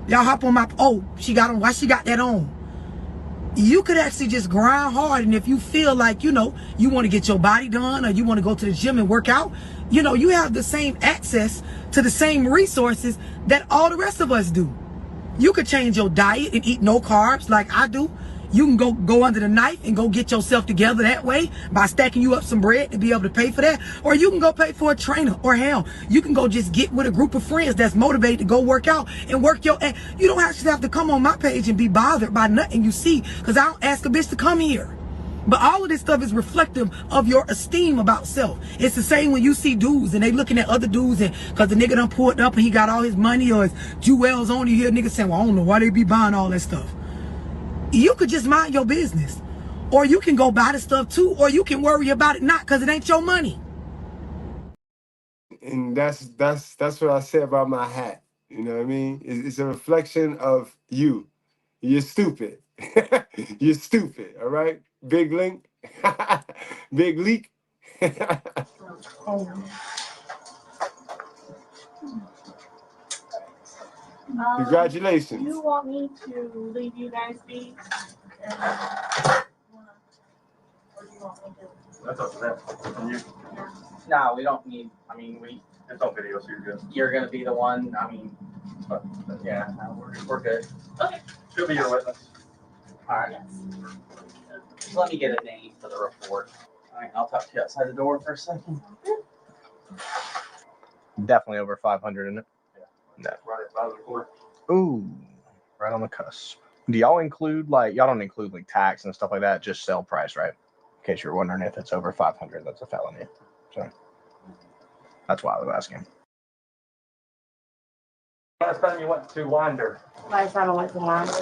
Y'all hop on my, oh, she got on, why she got that on? You could actually just grind hard, and if you feel like, you know, you want to get your body done or you want to go to the gym and work out, you know, you have the same access to the same resources that all the rest of us do. You could change your diet and eat no carbs like I do. You can go under the knife and go get yourself together that way by stacking you up some bread to be able to pay for that. Or you can go pay for a trainer, or hell, you can go just get with a group of friends that's motivated to go work out and work your ass. You don't actually have to come on my page and be bothered by nothing you see, because I don't ask a bitch to come here. But all of this stuff is reflective of your esteem about self. It's the same when you see dudes and they looking at other dudes, and because the nigga done pulled up and he got all his money or his jewels on, you hear niggas saying, well, I don't know why they be buying all that stuff. You could just mind your business. Or you can go buy the stuff too, or you can worry about it not, because it ain't your money. And that's what I say about my hat. You know what I mean? It's a reflection of you. You're stupid. You're stupid, all right? Big link. Big leak. Congratulations. Do you want me to leave you guys be? Or do you want me to? That's up to them. And you? Yeah. Nah, we don't need, I mean, there's no video, so you're good. You're going to be the one, I mean, but yeah, no, we're good. Okay. She'll be your witness. All right. Just let me get a name for the report. All right, I'll talk to you outside the door for a second. Definitely over 500 in it. Yeah. Right at 5 Ooh, right on the cusp. Do y'all include, like, y'all don't include like tax and stuff like that, just sale price, right? In case you're wondering if it's over 500, that's a felony. So that's why I was asking. Last time you went to Winder. Last time I went to Winder.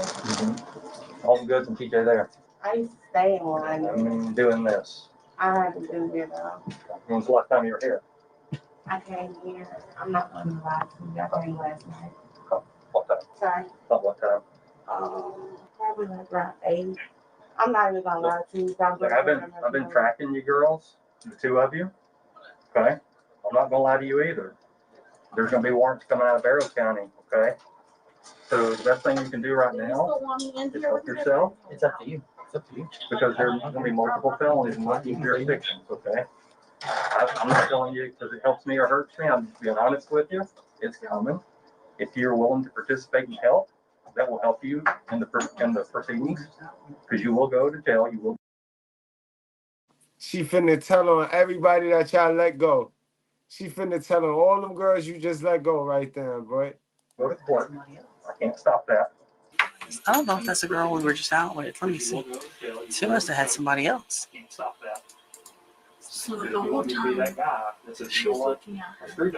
Home Goods and TJ there. I used to stay in Winder. Doing this. I haven't been here though. When was the last time you were here? I came here. I'm not going to lie to you. I came last night. What time? Sorry. About what time? Probably like around 8. I'm not even gonna lie to you. Look, I've been tracking you girls, the two of you. Okay? I'm not gonna lie to you either. There's gonna be warrants coming out of Barrow County, okay? So the best thing you can do right now is help yourself. It's up to you. It's up to you. Because there's gonna be multiple felonies in multiple jurisdictions, okay? I'm not telling you because it helps me or hurts me. I'm just being honest with you. It's coming. If you're willing to participate and help, that will help you in the proceedings, because you will go to jail. You will. She finna tell on everybody that y'all let go. She finna tell on all them girls you just let go right there, boy. Go to court. I can't stop that. I don't know if that's a girl we were just out with. Let me see. She must have had somebody else. Can't stop that. So the whole time she's looking at her.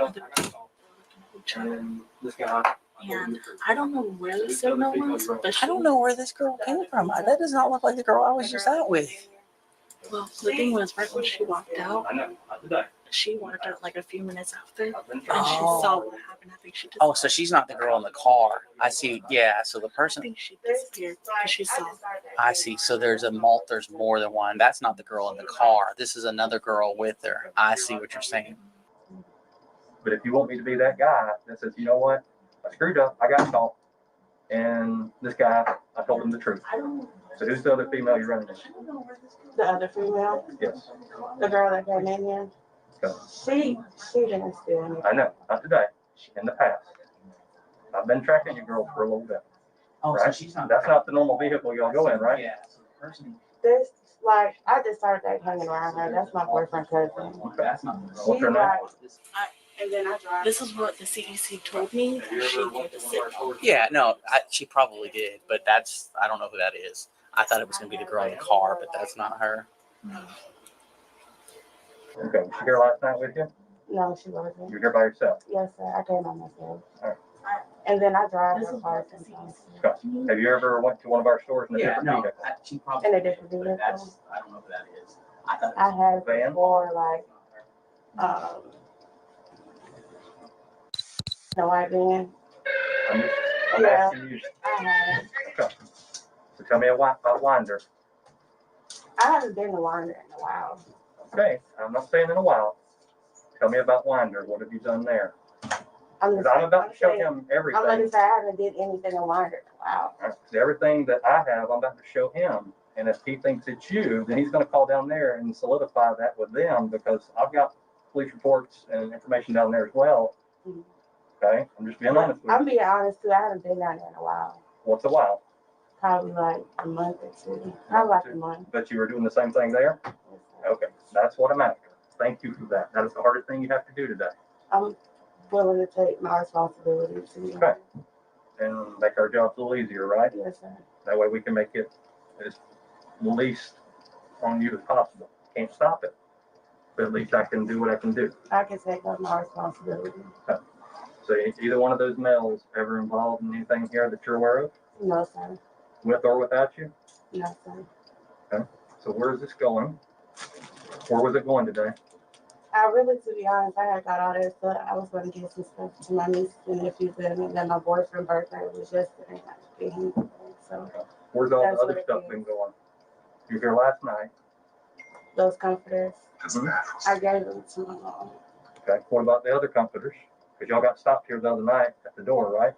And this guy. And I don't know where the signal was, but I don't know where this girl came from. That does not look like the girl I was just out with. well, the thing was, right when she walked out, I know. Not today. she walked out like a few minutes after, and she saw what happened. I think she just. Oh, so she's not the girl in the car. I see. Yeah. So the I person. think she disappeared because she saw. I see. So there's more than one. That's not the girl in the car. This is another girl with her. I see what you're saying. But if you want me to be that guy that says, you know what, I screwed up, I got caught, and this guy, I told him the truth. So who's the other female you're running into? The other female, Yes. the girl that came in here, Okay. she didn't steal anything. I know, not today, in the past. I've been tracking you girls for a little bit. Oh, right? so she's not. That's not the normal vehicle y'all go in, right? Yeah. So the person. This, like, I just started hanging around her. That's my boyfriend's cousin. That's not the girl. What's her name? And then I drive. This is what the CEC told me. She gave the signal. Yeah. No. She probably did, but I don't know who that is. I thought it was going to be the girl in the car, but that's not her. Okay, was she here last night with you? No, she wasn't. You were here by yourself? Yes, sir. I came by myself. All right. And then I drive her car sometimes. Okay. Have you ever went to one of our stores in a different vehicle? She probably. In a different vehicle. I don't know who that is. I had Van? before, like, the white van. I'm asking you. I had. Okay. So tell me about Winder. I haven't been to Winder in a while. Okay, I'm not saying in a while. Tell me about Winder. What have you done there? I'm about to show him everything. I'm going to say I haven't did anything in Winder in a while. Everything that I have, I'm about to show him. And if he thinks it's you, then he's going to call down there and solidify that with them, because I've got police reports and information down there as well. Mm-hmm. Okay, I'm just being honest with you. I'm being honest too. I haven't been down there in a while. What's a while? Probably like a month or two. Probably like a month. But you were doing the same thing there? Okay, that's what I'm after. Thank you for that. That is the hardest thing you have to do today. I'm willing to take my responsibility too. Okay. And make our jobs a little easier, right? Yes, sir. That way we can make it as least on you as possible. Can't stop it, but at least I can do what I can do. I can take up my responsibility. Okay. So either one of those males ever involved in anything here that you're aware of? No, sir. With or without you? No, sir. Okay. So where is this going? Where was it going today? I really, to be honest, I had got all that stuff. I was going to get some stuff to my niece and nephews, and then my boyfriend's birthday was yesterday. I get him today, so. Where's all That's the what other it stuff is. been going? You were here last night. Those comforters, I gave them to my mom. Okay. What about the other comforters? Because y'all got stopped here the other night at the door, right?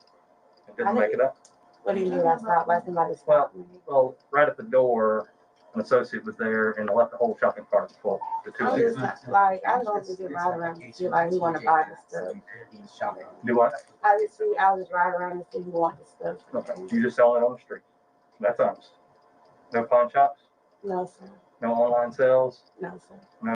And didn't make it up? What do you mean I stopped? Like somebody stopped me? Well, right at the door, an associate was there and left the whole shopping cart full. The two I'm ladies. just not, like, I don't just get right around and see like who want to buy the stuff. Do what? I was just ride around and see who want the stuff. Okay. You just selling it on the street. That's honest. No pawn shops? No, sir. No online sales? No, sir.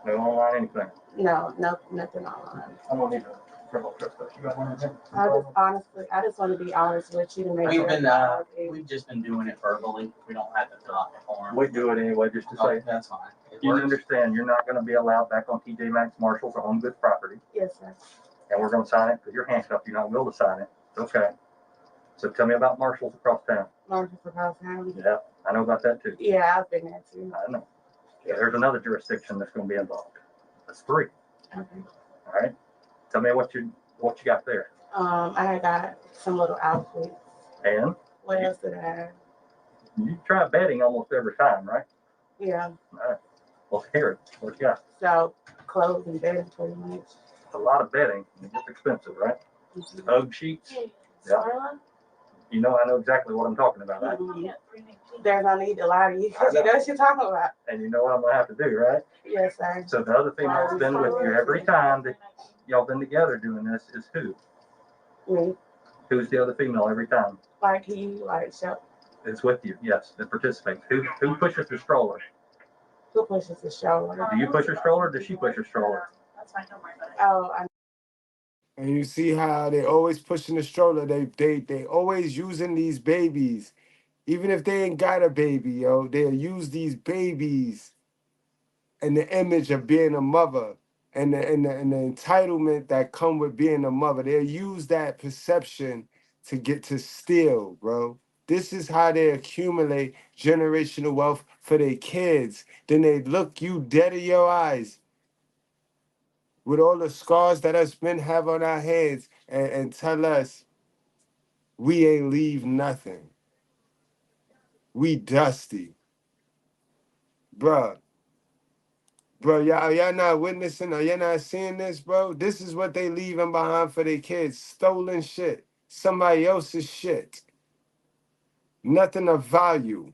No online anything? No, nothing online. I don't need a criminal trespass. You got one in there? I just want to be honest with you to make sure. We've just been doing it verbally. We don't have to fill out the form. We do it anyway, just to say. That's fine. You understand, you're not going to be allowed back on TJ Maxx, Marshalls, or Home Goods property. Yes, sir. And we're going to sign it because you're handcuffed. You're not willing to sign it. Okay. So tell me about marshals across town. Marshals across town. Yeah, I know about that too. Yeah, I've been there too. I know. Yeah, there's another jurisdiction that's going to be involved. That's 3. Okay. All right. Tell me what you got there. I got some little outfits. And What else did I have? you try betting almost every time, right? Yeah. All right. Let's hear it. What you got? So clothes and bedding pretty much. A lot of betting. It's expensive, right? Hug sheets. Yeah. You know, I know exactly what I'm talking about, right? There's no need to lie to you because you know what you're talking about. And you know what I'm going to have to do, right? Yes, sir. So the other female that's been with you every time that y'all been together doing this is who? Me. Who's the other female every time? Like he, like show. It's with you, yes, that participates. Who pushes the stroller? Who pushes the stroller? Do you push her stroller or does she push her stroller? Oh, And you see how they always pushing the stroller. They always using these babies. Even if they ain't got a baby, yo, they'll use these babies and the image of being a mother and the entitlement that come with being a mother. They'll use that perception to get to steal, bro. This is how they accumulate generational wealth for their kids. Then they look you dead in your eyes with all the scars that us men have on our heads and tell us we ain't leave nothing. We dusty. Bruh, y'all not witnessing or y'all not seeing this, bro? This is what they leaving behind for their kids. Stolen shit. Somebody else's shit. Nothing of value.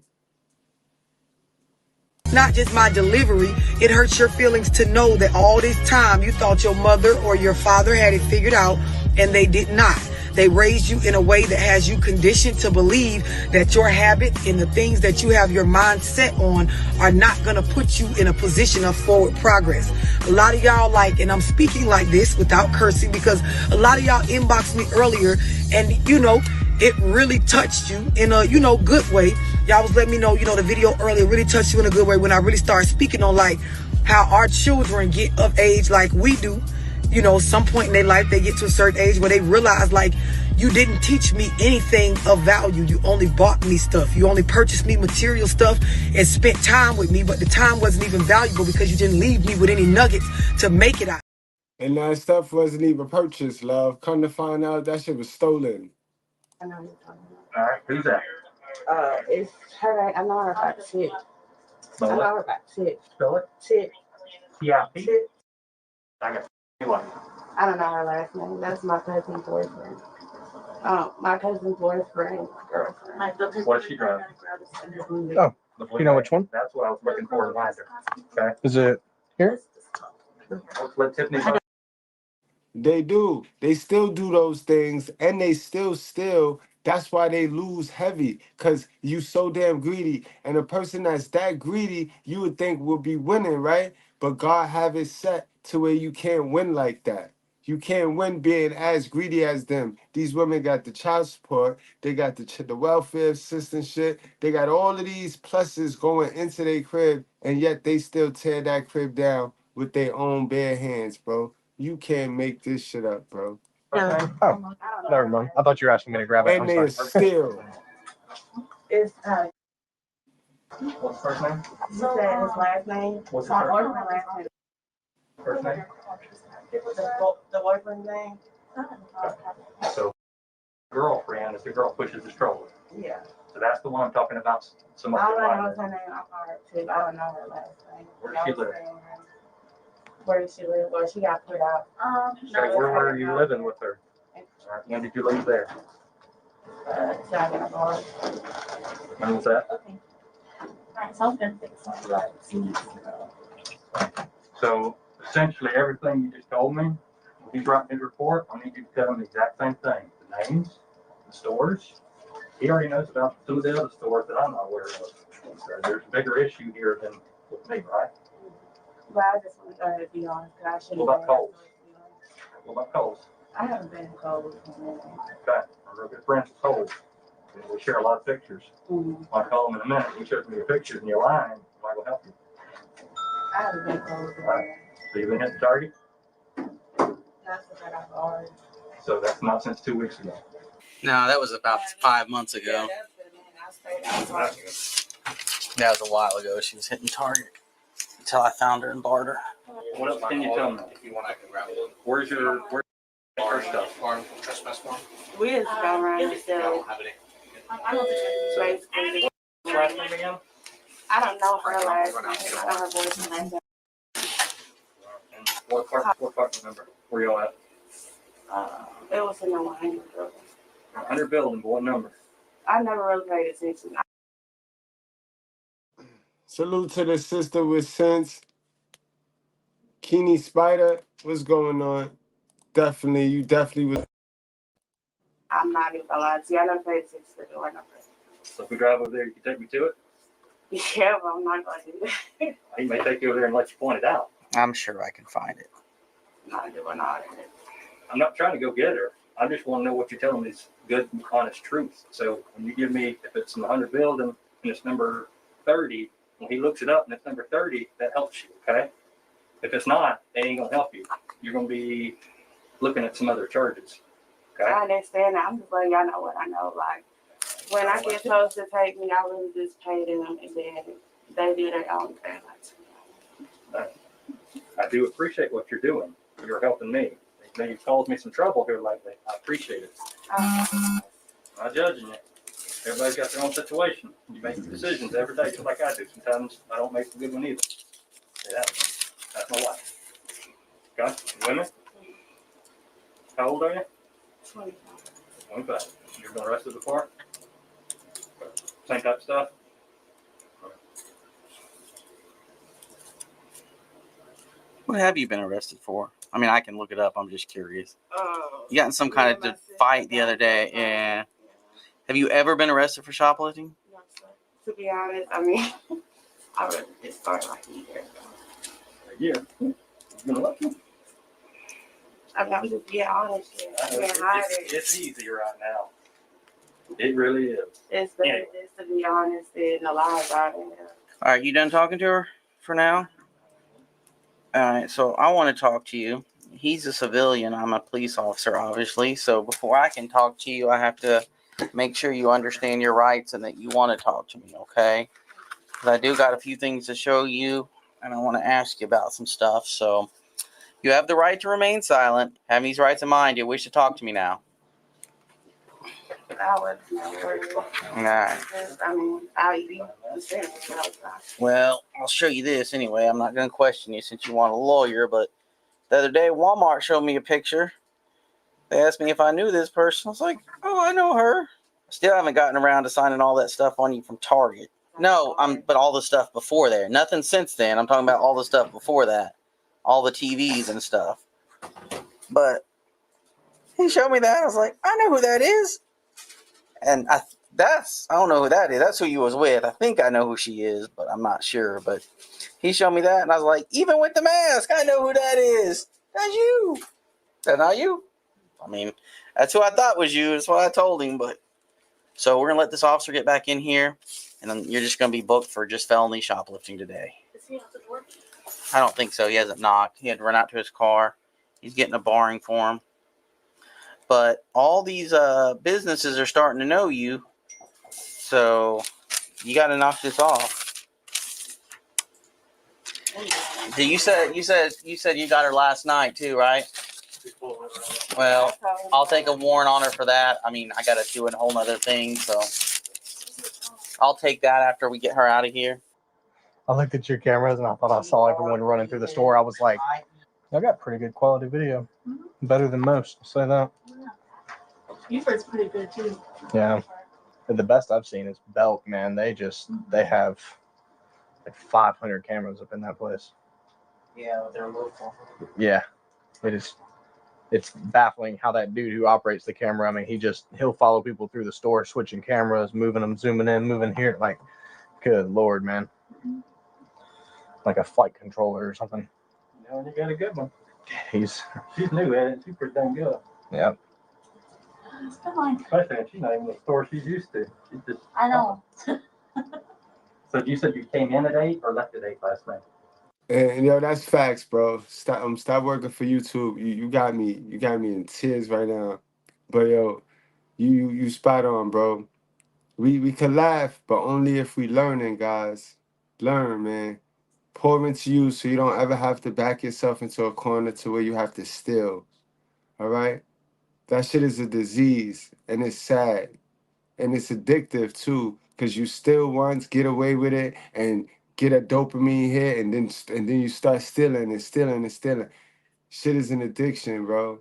Not just my delivery, it hurts your feelings to know that all this time you thought your mother or your father had it figured out and they did not. They raised you in a way that has you conditioned to believe that your habit and the things that you have your mind set on are not going to put you in a position of forward progress. A lot of y'all and I'm speaking like this without cursing because a lot of y'all inboxed me earlier and, it really touched you in a, good way. Y'all was letting me know, the video earlier really touched you in a good way when I really started speaking on how our children get of age like we do. Some point in their life, they get to a certain age where they realize you didn't teach me anything of value. You only bought me stuff. You only purchased me material stuff and spent time with me, but the time wasn't even valuable because you didn't leave me with any nuggets to make it out. And that stuff wasn't even purchased, love. Come to find out, that shit was stolen. I know you're talking All right, who's that? about. It's her. I know her about Tit. I know her about Tit. Spell it. Tit. T-I-P? Tit. I got what? I don't know her last name. That's my cousin's boyfriend. My cousin's boyfriend, girlfriend. What does she drive? Oh, you know which one? That's what I was looking for in Winder. Okay. Is it here? Let's let Tiffany know. They do. They still do those things and they still steal. That's why they lose heavy because you so damn greedy. And a person that's that greedy, you would think will be winning, right? But God have it set to where you can't win like that. You can't win being as greedy as them. These women got the child support. They got the welfare assistance shit. They got all of these pluses going into their crib, and yet they still tear that crib down with their own bare hands, bro. You can't make this shit up, bro. Okay. Oh, never mind. I thought you were asking me to grab it. And they steal. It's What's the first name? you said his last name. What's his first name? Last name? First name? The boyfriend's name. So, girlfriend is the girl pushes the stroller. Yeah. So that's the one I'm talking about. Some of All I know the is her name. I'm hard too. I don't know her last name. Where does she live? Where does she live? Well, she got put out. So where are you living with her? When did you leave there? When was that? So essentially everything you just told me, when he's writing his report, I need you to tell him the exact same thing. The names, the stores. He already knows about some of the other stores that I'm not aware of. So there's a bigger issue here than with me, right? But I just want to go ahead and be honest. I shouldn't. What about Coles? What about Coles? I haven't been to Coles. Okay, I'm real good friends with Coles. We share a lot of pictures. I'll call him in a minute. He shows me your pictures and you're lying. I will help you. I haven't been to Coles. All right. So you've been hitting Target? So that's not since 2 weeks ago. No, that was about 5 months ago. That was a while ago. She was hitting target until I found her and barred her. What else can you tell me? If you want, I can grab it. Where's your stuff? Farm trespass form. We just go around and sell. I don't have it. I don't think basically. Last name again? I don't know her last name. I know her boyfriend's name. What part number? Where y'all at? It was in the 100 building. 100 building, but what number? I never really paid attention. Salute to the sister with sense. Keeny Spider, what's going on? Definitely, you definitely was. I'm not even gonna lie to you. I never paid attention to the door number. So if we drive over there, you can take me to it? Yeah, but I'm not gonna do that. He may take you over there and let you point it out. I'm sure I can find it. Not doing all that. I'm not trying to go get her. I just want to know what you're telling me is good, honest truth. So when you give me, if it's in the 100 building and it's number 30, when he looks it up and it's number 30, that helps you, okay? If it's not, it ain't gonna help you. You're gonna be looking at some other charges, okay? I understand that. I'm just letting y'all know what I know. Like, when I get told to take me, I really just pay them and then they do their own thing. I do appreciate what you're doing. You're helping me. You've caused me some trouble here lately. I appreciate it. I'm not judging you. Everybody's got their own situation. You make decisions every day, just like I do. Sometimes I don't make a good one either. Yeah, that's my wife. Okay? Women? How old are you? 25. You've been arrested before? Same type of stuff? What have you been arrested for? I mean, I can look it up. I'm just curious. You got in some kind of fight the other day. Yeah. Have you ever been arrested for shoplifting? No, sir. To be honest, I mean, I really just started like a year ago. A year? You've been lucky. I mean, I'm just being honest here. It's easy right now. It really is. It's better just to be honest than the lies out there. All right, you done talking to her for now? All right, so I want to talk to you. He's a civilian. I'm a police officer, obviously. So before I can talk to you, I have to make sure you understand your rights and that you want to talk to me, okay? Because I do got a few things to show you, and I want to ask you about some stuff. So you have the right to remain silent. Having these rights in mind, you wish to talk to me now. I would never. All right. I mean, I'll be understand. Well, I'll show you this anyway. I'm not going to question you since you want a lawyer, but the other day Walmart showed me a picture. They asked me if I knew this person. I was like, oh, I know her. Still haven't gotten around to signing all that stuff on you from Target. No, but all the stuff before there. Nothing since then. I'm talking about all the stuff before that. All the TVs and stuff. But he showed me that. I was like, I know who that is. And I don't know who that is. That's who you was with. I think I know who she is, but I'm not sure. But he showed me that, and I was like, even with the mask, I know who that is. That's you. Is that not you? I mean, that's who I thought was you. That's what I told him. But so we're gonna let this officer get back in here, and then you're just gonna be booked for just felony shoplifting today. Is he out the door? I don't think so. He hasn't knocked. He had to run out to his car. He's getting a barring for him. But all these businesses are starting to know you, so you got to knock this off. You said you got her last night too, right? Well, I'll take a warrant on her for that. I mean, I got to do a whole other thing, so I'll take that after we get her out of here. I looked at your cameras and I thought I saw everyone running through the store. I was like, I got pretty good quality video. Better than most, I'll say that. Buford's pretty good too. Yeah. And the best I've seen is Belk, man. They have like 500 cameras up in that place. Yeah, they're local. Yeah. It's baffling how that dude who operates the camera, I mean, he'll follow people through the store, switching cameras, moving them, zooming in, moving here. Like, good Lord, man. Like a flight controller or something. Yeah, you got a good one. She's new at it. She's pretty dang good. Yeah. Especially if she's not even the store she's used to. She's just, I know. So you said you came in at 8 or left at 8 last night? And yo, that's facts, bro. Stop working for YouTube. You got me. You got me in tears right now. But yo, you spot on, bro. We could laugh, but only if we learning, guys. Learn, man. Pour into you so you don't ever have to back yourself into a corner to where you have to steal. All right? That shit is a disease, and it's sad. And it's addictive too, because you still once get away with it and get a dopamine hit, and then you start stealing and stealing and stealing. Shit is an addiction, bro.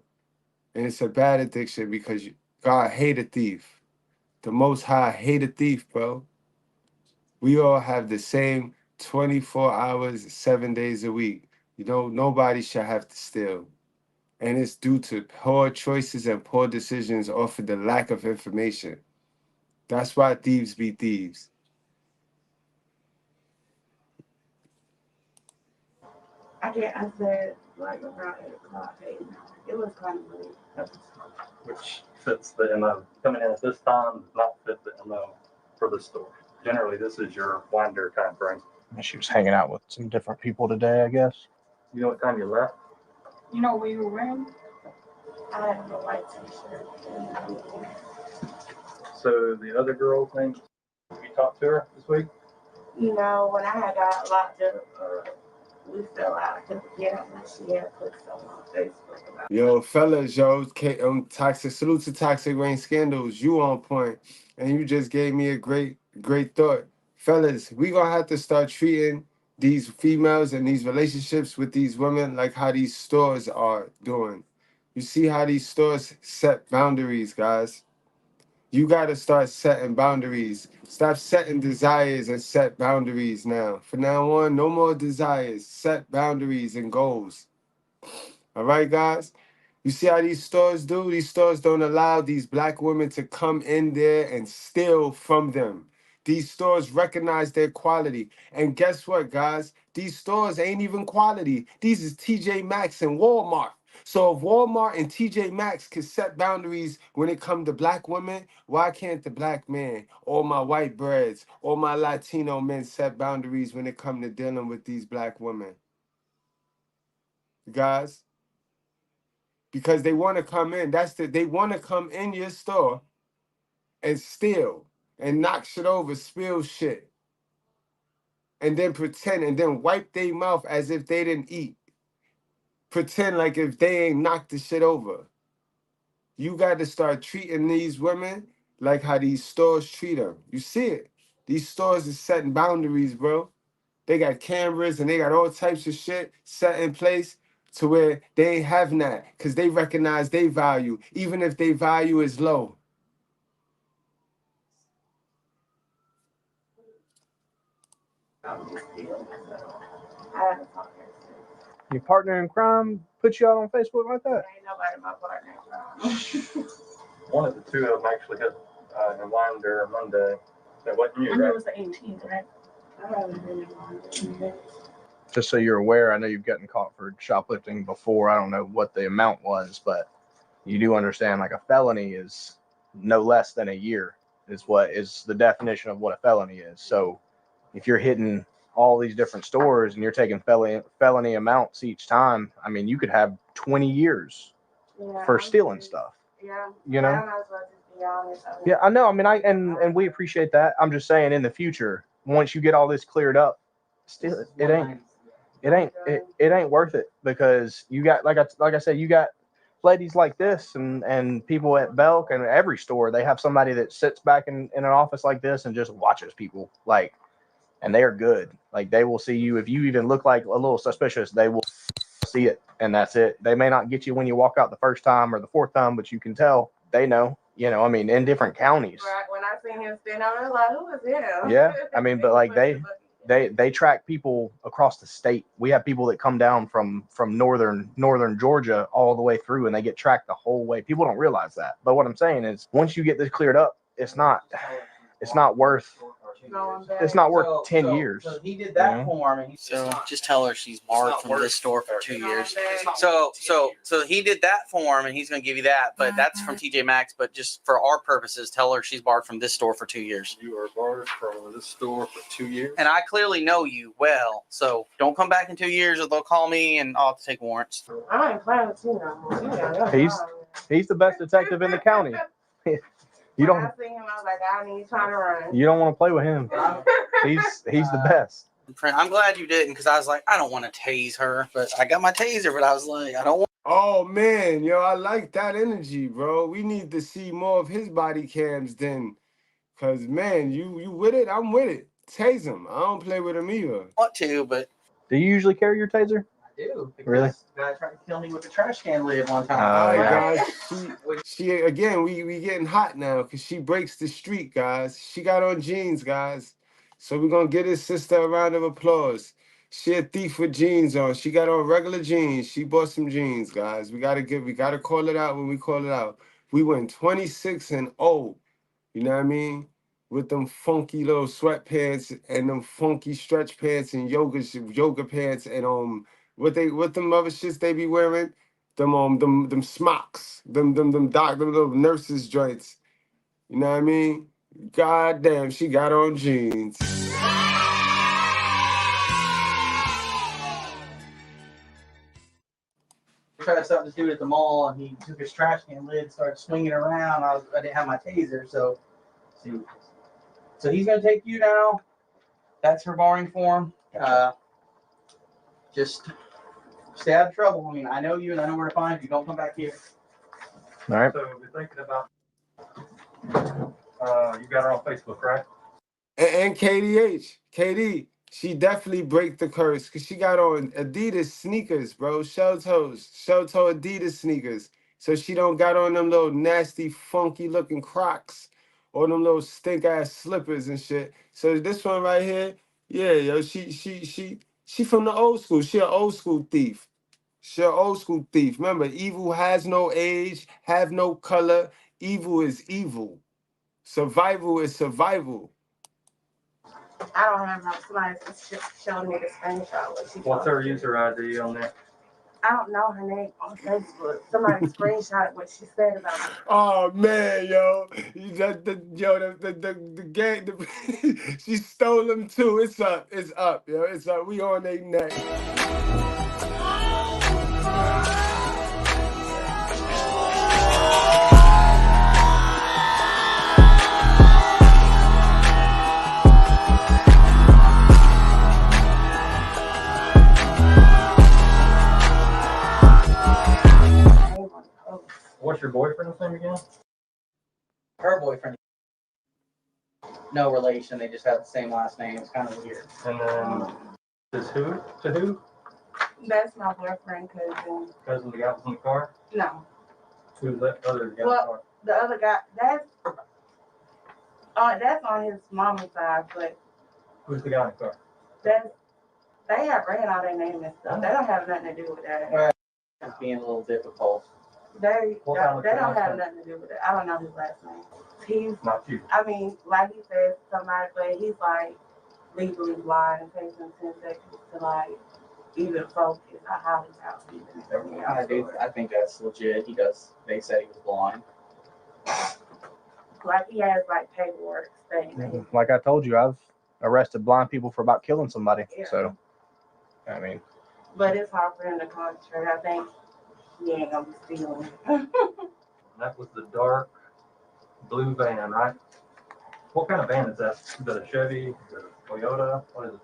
And it's a bad addiction because God hate a thief. The Most High hate a thief, bro. We all have the same 24 hours, 7 days a week. You know, nobody should have to steal. And it's due to poor choices and poor decisions off of the lack of information. That's why thieves be thieves. I said like around 8 o'clock. It was kind of late. Which fits the MO. Coming in at this time does not fit the MO for the store. Generally, this is your winder time frame. She was hanging out with some different people today, I guess. You know what time you left? You know what you were wearing? I had a white t-shirt. So the other girl's name, you talked to her this week? No, when I had got locked up, we fell out because again, she had put something on Facebook about. Yo, fellas, toxic salute to Toxic Rain Scandals. You on point, and you just gave me a great thought, fellas. We gonna have to start treating these females and these relationships with these women like how these stores are doing. You see how these stores set boundaries, guys. You got to start setting boundaries. Stop setting desires and set boundaries now. From now on, no more desires. Set boundaries and goals. All right, guys? You see how these stores do? These stores don't allow these black women to come in there and steal from them. These stores recognize their quality. And guess what, guys? These stores ain't even quality. These is TJ Maxx and Walmart. So if Walmart and TJ Maxx can set boundaries when it comes to black women, why can't the black man or my white breads or my Latino men set boundaries when it comes to dealing with these black women? Guys? Because they want to come in. They want to come in your store and steal and knock shit over, spill shit, and then pretend and then wipe their mouth as if they didn't eat. Pretend like if they ain't knocked the shit over. You got to start treating these women like how these stores treat them. You see it. These stores is setting boundaries, bro. They got cameras and they got all types of shit set in place to where they ain't having that because they recognize their value, even if their value is low. Your partner in crime put you out on Facebook like that? Ain't nobody my partner in crime. One of the two of them actually hit in Winder Monday. That wasn't you, I knew right? it was the 18th, right? I haven't been in London. Just so you're aware, I know you've gotten caught for shoplifting before. I don't know what the amount was, but you do understand like a felony is no less than a year is what is the definition of what a felony is. So if you're hitting all these different stores and you're taking felony amounts each time, I mean, you could have 20 years for stealing stuff. Yeah. You know? I might as well just be honest. Yeah, I know. I mean, and we appreciate that. I'm just saying, in the future, once you get all this cleared up, still it ain't worth it because you got like I said, you got ladies like this and people at Belk and every store. They have somebody that sits back in an office like this and just watches people like, and they are good. Like they will see you if you even look like a little suspicious. They will see it, and that's it. They may not get you when you walk out the first time or the fourth time, but you can tell they know. You know, I mean, in different counties. Right. When I seen him stand out, I was like, who is him? Yeah, I mean, but like they track people across the state. We have people that come down from northern Georgia all the way through, and they get tracked the whole way. People don't realize that. But what I'm saying is, once you get this cleared up, it's not worth It's not worth 10 years. So he did that you know? form, and so just tell her she's barred from this store for 2 years. So he did that form, and he's going to give you that, but that's from TJ Maxx. But just for our purposes, tell her she's barred from this store for 2 years. You are barred from this store for 2 years. And I clearly know you well, so don't come back in 2 years, or they'll call me, and I'll have to take warrants. I ain't playing with you no more. He's the best detective in the county. You don't. I see him, I was like, I need trying to run. You don't want to play with him. He's the best. I'm glad you didn't, because I was like, I don't want to tase her, but I got my taser, but I was like, I don't want. Oh man, yo, I like that energy, bro. We need to see more of his body cams then, cause man, you with it? I'm with it. Tase him. I don't play with him either. Want to, but Do you usually carry your taser? I do. Really? The guy tried to kill me with a trash can lid one time. All right, guys. She again. We getting hot now because she breaks the streak, guys. She got on jeans, guys. So we're gonna give this sister a round of applause. She a thief with jeans on. She got on regular jeans. She bought some jeans, guys. We gotta call it out when we call it out. We went 26-0. You know what I mean? With them funky little sweatpants and them funky stretch pants and yoga pants and what them other shits they be wearing? Them smocks, them little nurses joints. You know what I mean? God damn, she got on jeans. We tried something to do at the mall, and he took his trash can lid, started swinging around. I didn't have my taser, so he's gonna take you now. That's her barring form. Just stay out of trouble. I mean, I know you, and I know where to find you. Don't come back here. All right. So we're thinking about. You got her on Facebook, right? And KD, she definitely break the curse because she got on Adidas sneakers, bro. Shell toe Adidas sneakers. So she don't got on them little nasty, funky looking Crocs or them little stink ass slippers and shit. So this one right here, yeah, yo, she from the old school. She an old school thief. She an old school thief. Remember, evil has no age, have no color. Evil is evil. Survival is survival. I don't have no somebody's showing me the screenshot. What's her user ID on there? I don't know her name on Facebook. Somebody screenshot what she said about it. Oh man, yo, the gang, she stole them too. It's up, yo, it's up. We on their neck. What's your boyfriend's name again? Her boyfriend. No relation. They just have the same last name. It's kind of weird. And then is who to who? That's my boyfriend, cousin. Cousin the guy was in the car? No. Who's that other guy? Well, the other guy, that's on his mama's side, but Who's the guy in the car? they have ran all their name and stuff. They don't have nothing to do with that. Well, it's being a little difficult. They don't have nothing to do with it. I don't know his last name. He's not you. I mean, like he says, somebody, but he's like legally blind and takes him 10 seconds to like even focus. I highly doubt even. I think that's legit. He does. They said he was blind. Like he has like paperwork saying that. Like I told you, I've arrested blind people for about killing somebody. Yeah. So, I mean. But it's hard for him to concentrate. I think he ain't gonna be stealing. That was the dark blue van, right? What kind of van is that? Is that a Chevy? Is it a Toyota? What is it?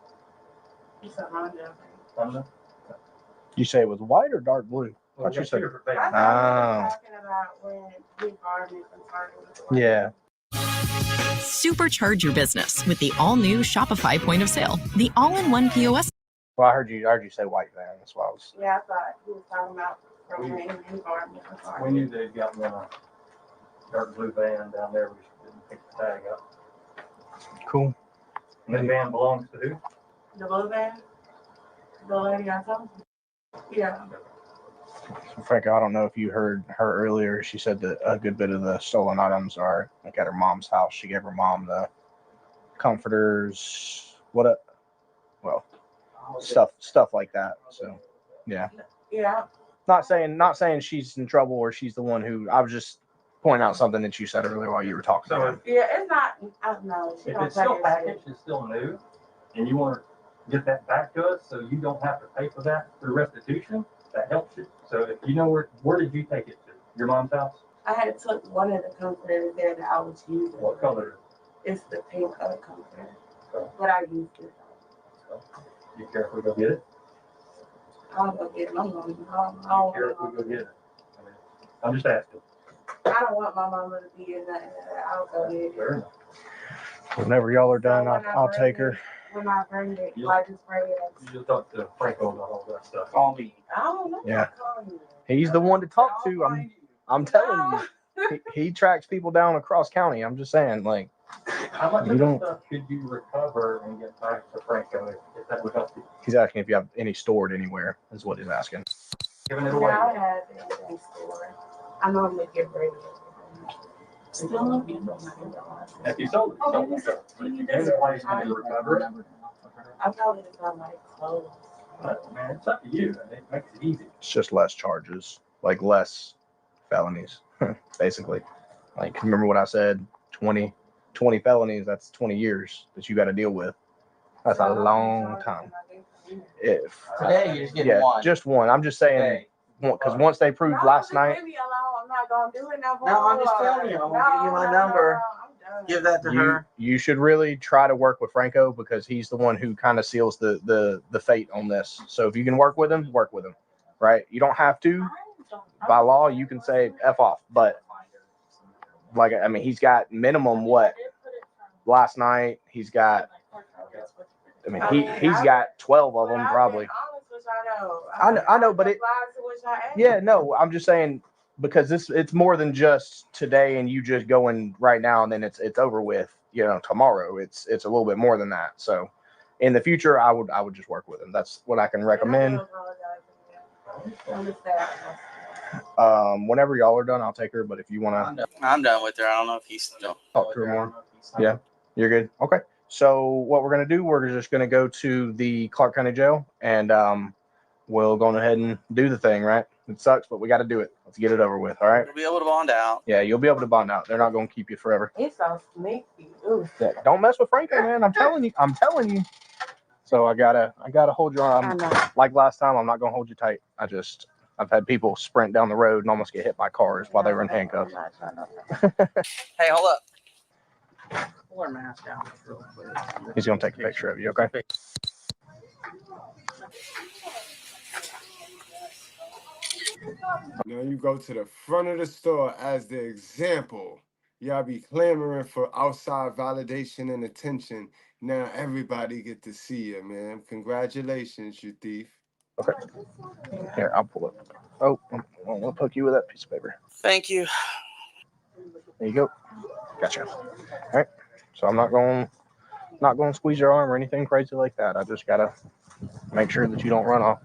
It's a Honda. Honda? You say it was white or dark blue? Well, What you say? I thought we were talking about when he borrowed me from Target. Yeah. Supercharge your business with the all-new Shopify point of sale, the all-in-one POS. Well, I heard you say white van. That's why I was. Yeah, I thought he was talking about from when he borrowed me from Target. We knew they'd got one dark blue van down there. We just didn't pick the tag up. Cool. And that van belongs to who? The blue van? The lady I told you? Yeah. Frank, I don't know if you heard her earlier. She said that a good bit of the stolen items are like at her mom's house. She gave her mom the comforters, stuff like that. So, yeah. Yeah. Not saying she's in trouble or she's the one who. I was just pointing out something that you said earlier while you were talking. So yeah, it's not. I don't know. If it's still packaged, it's still new, and you want to get that back to us, so you don't have to pay for that through restitution. That helps you. So if you know where did you take it to? Your mom's house? I had took one of the comforters there that I was using. What color? It's the pink color comforter, but I used it. You care if we go get it? I'll go get it. I'm going to You care if we go get it? I mean, I'm just asking. I don't want my mama to be in that. I'll go get it. Fair enough. Whenever y'all are done, I'll take her. When I bring it, I just bring it. You'll talk to Franco about all that stuff. Call me. I don't know. Yeah. He's the one to talk to. I'm telling you. He tracks people down across county. I'm just saying, like, How much you of don't. that stuff could you recover and get back to Franco if that would help you? He's asking if you have any stored anywhere. Is what he's asking. Giving it away. Yeah, I have anything stored. I normally get rid of it. Still looking. If you sold it, you sold it. But if you gave it away, you need to recover it. I probably just got my clothes. But, man, it's up to you. It makes it easy. It's just less charges, like less felonies, basically. Like, remember what I said? 20 felonies. That's 20 years that you got to deal with. That's a long time. If Today, you just get one. Just one. I'm just saying, because once they proved last night. Leave me alone. I'm not gonna do it no more. No, I'm just telling you. I'm gonna give you my number. Give that to her. You should really try to work with Franco because he's the one who kind of seals the fate on this. So if you can work with him, right? You don't have to. By law, you can say F off. But, like, I mean, he's got minimum what? Last night, he's got, I mean, he's got 12 of them probably. I know, but no, I'm just saying, because it's more than just today and you just going right now and then it's over with, tomorrow. It's a little bit more than that. So in the future, I would just work with him. That's what I can recommend. Whenever y'all are done, I'll take her. But if you want to, I'm done with her. I don't know if he's still. Talk to her more. Yeah, you're good. Okay. So what we're gonna do, we're just gonna go to the Clark County Jail and we'll go ahead and do the thing. Right? It sucks, but we got to do it. Let's get it over with. All right. You'll be able to bond out. Yeah, you'll be able to bond out. They're not gonna keep you forever. It's so sneaky. Ooh. Yeah, don't mess with Franco, man. I'm telling you. So I gotta hold your arm. Like last time, I'm not gonna hold you tight. I've had people sprint down the road and almost get hit by cars while they were in handcuffs. Hey, hold up. Pull her mask down real quick. He's gonna take a picture of you, okay? Now you go to the front of the store as the example. Y'all be clamoring for outside validation and attention. Now everybody get to see you, man. Congratulations, you thief. Okay. Here, I'll pull it. Oh, I'm gonna poke you with that piece of paper. Thank you. There you go. Gotcha. All right. So I'm not going to squeeze your arm or anything crazy like that. I just gotta make sure that you don't run off.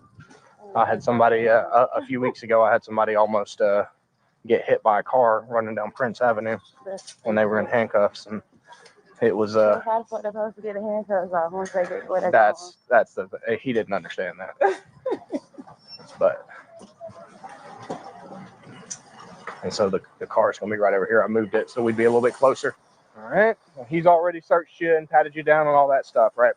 I had somebody a few weeks ago. I had somebody almost get hit by a car running down Prince Avenue when they were in handcuffs, and it was How the fuck they supposed to get the handcuffs off once they get what they that's the he didn't understand that. But and so the car's gonna be right over here. I moved it so we'd be a little bit closer. All right. Well, he's already searched you and patted you down and all that stuff, right?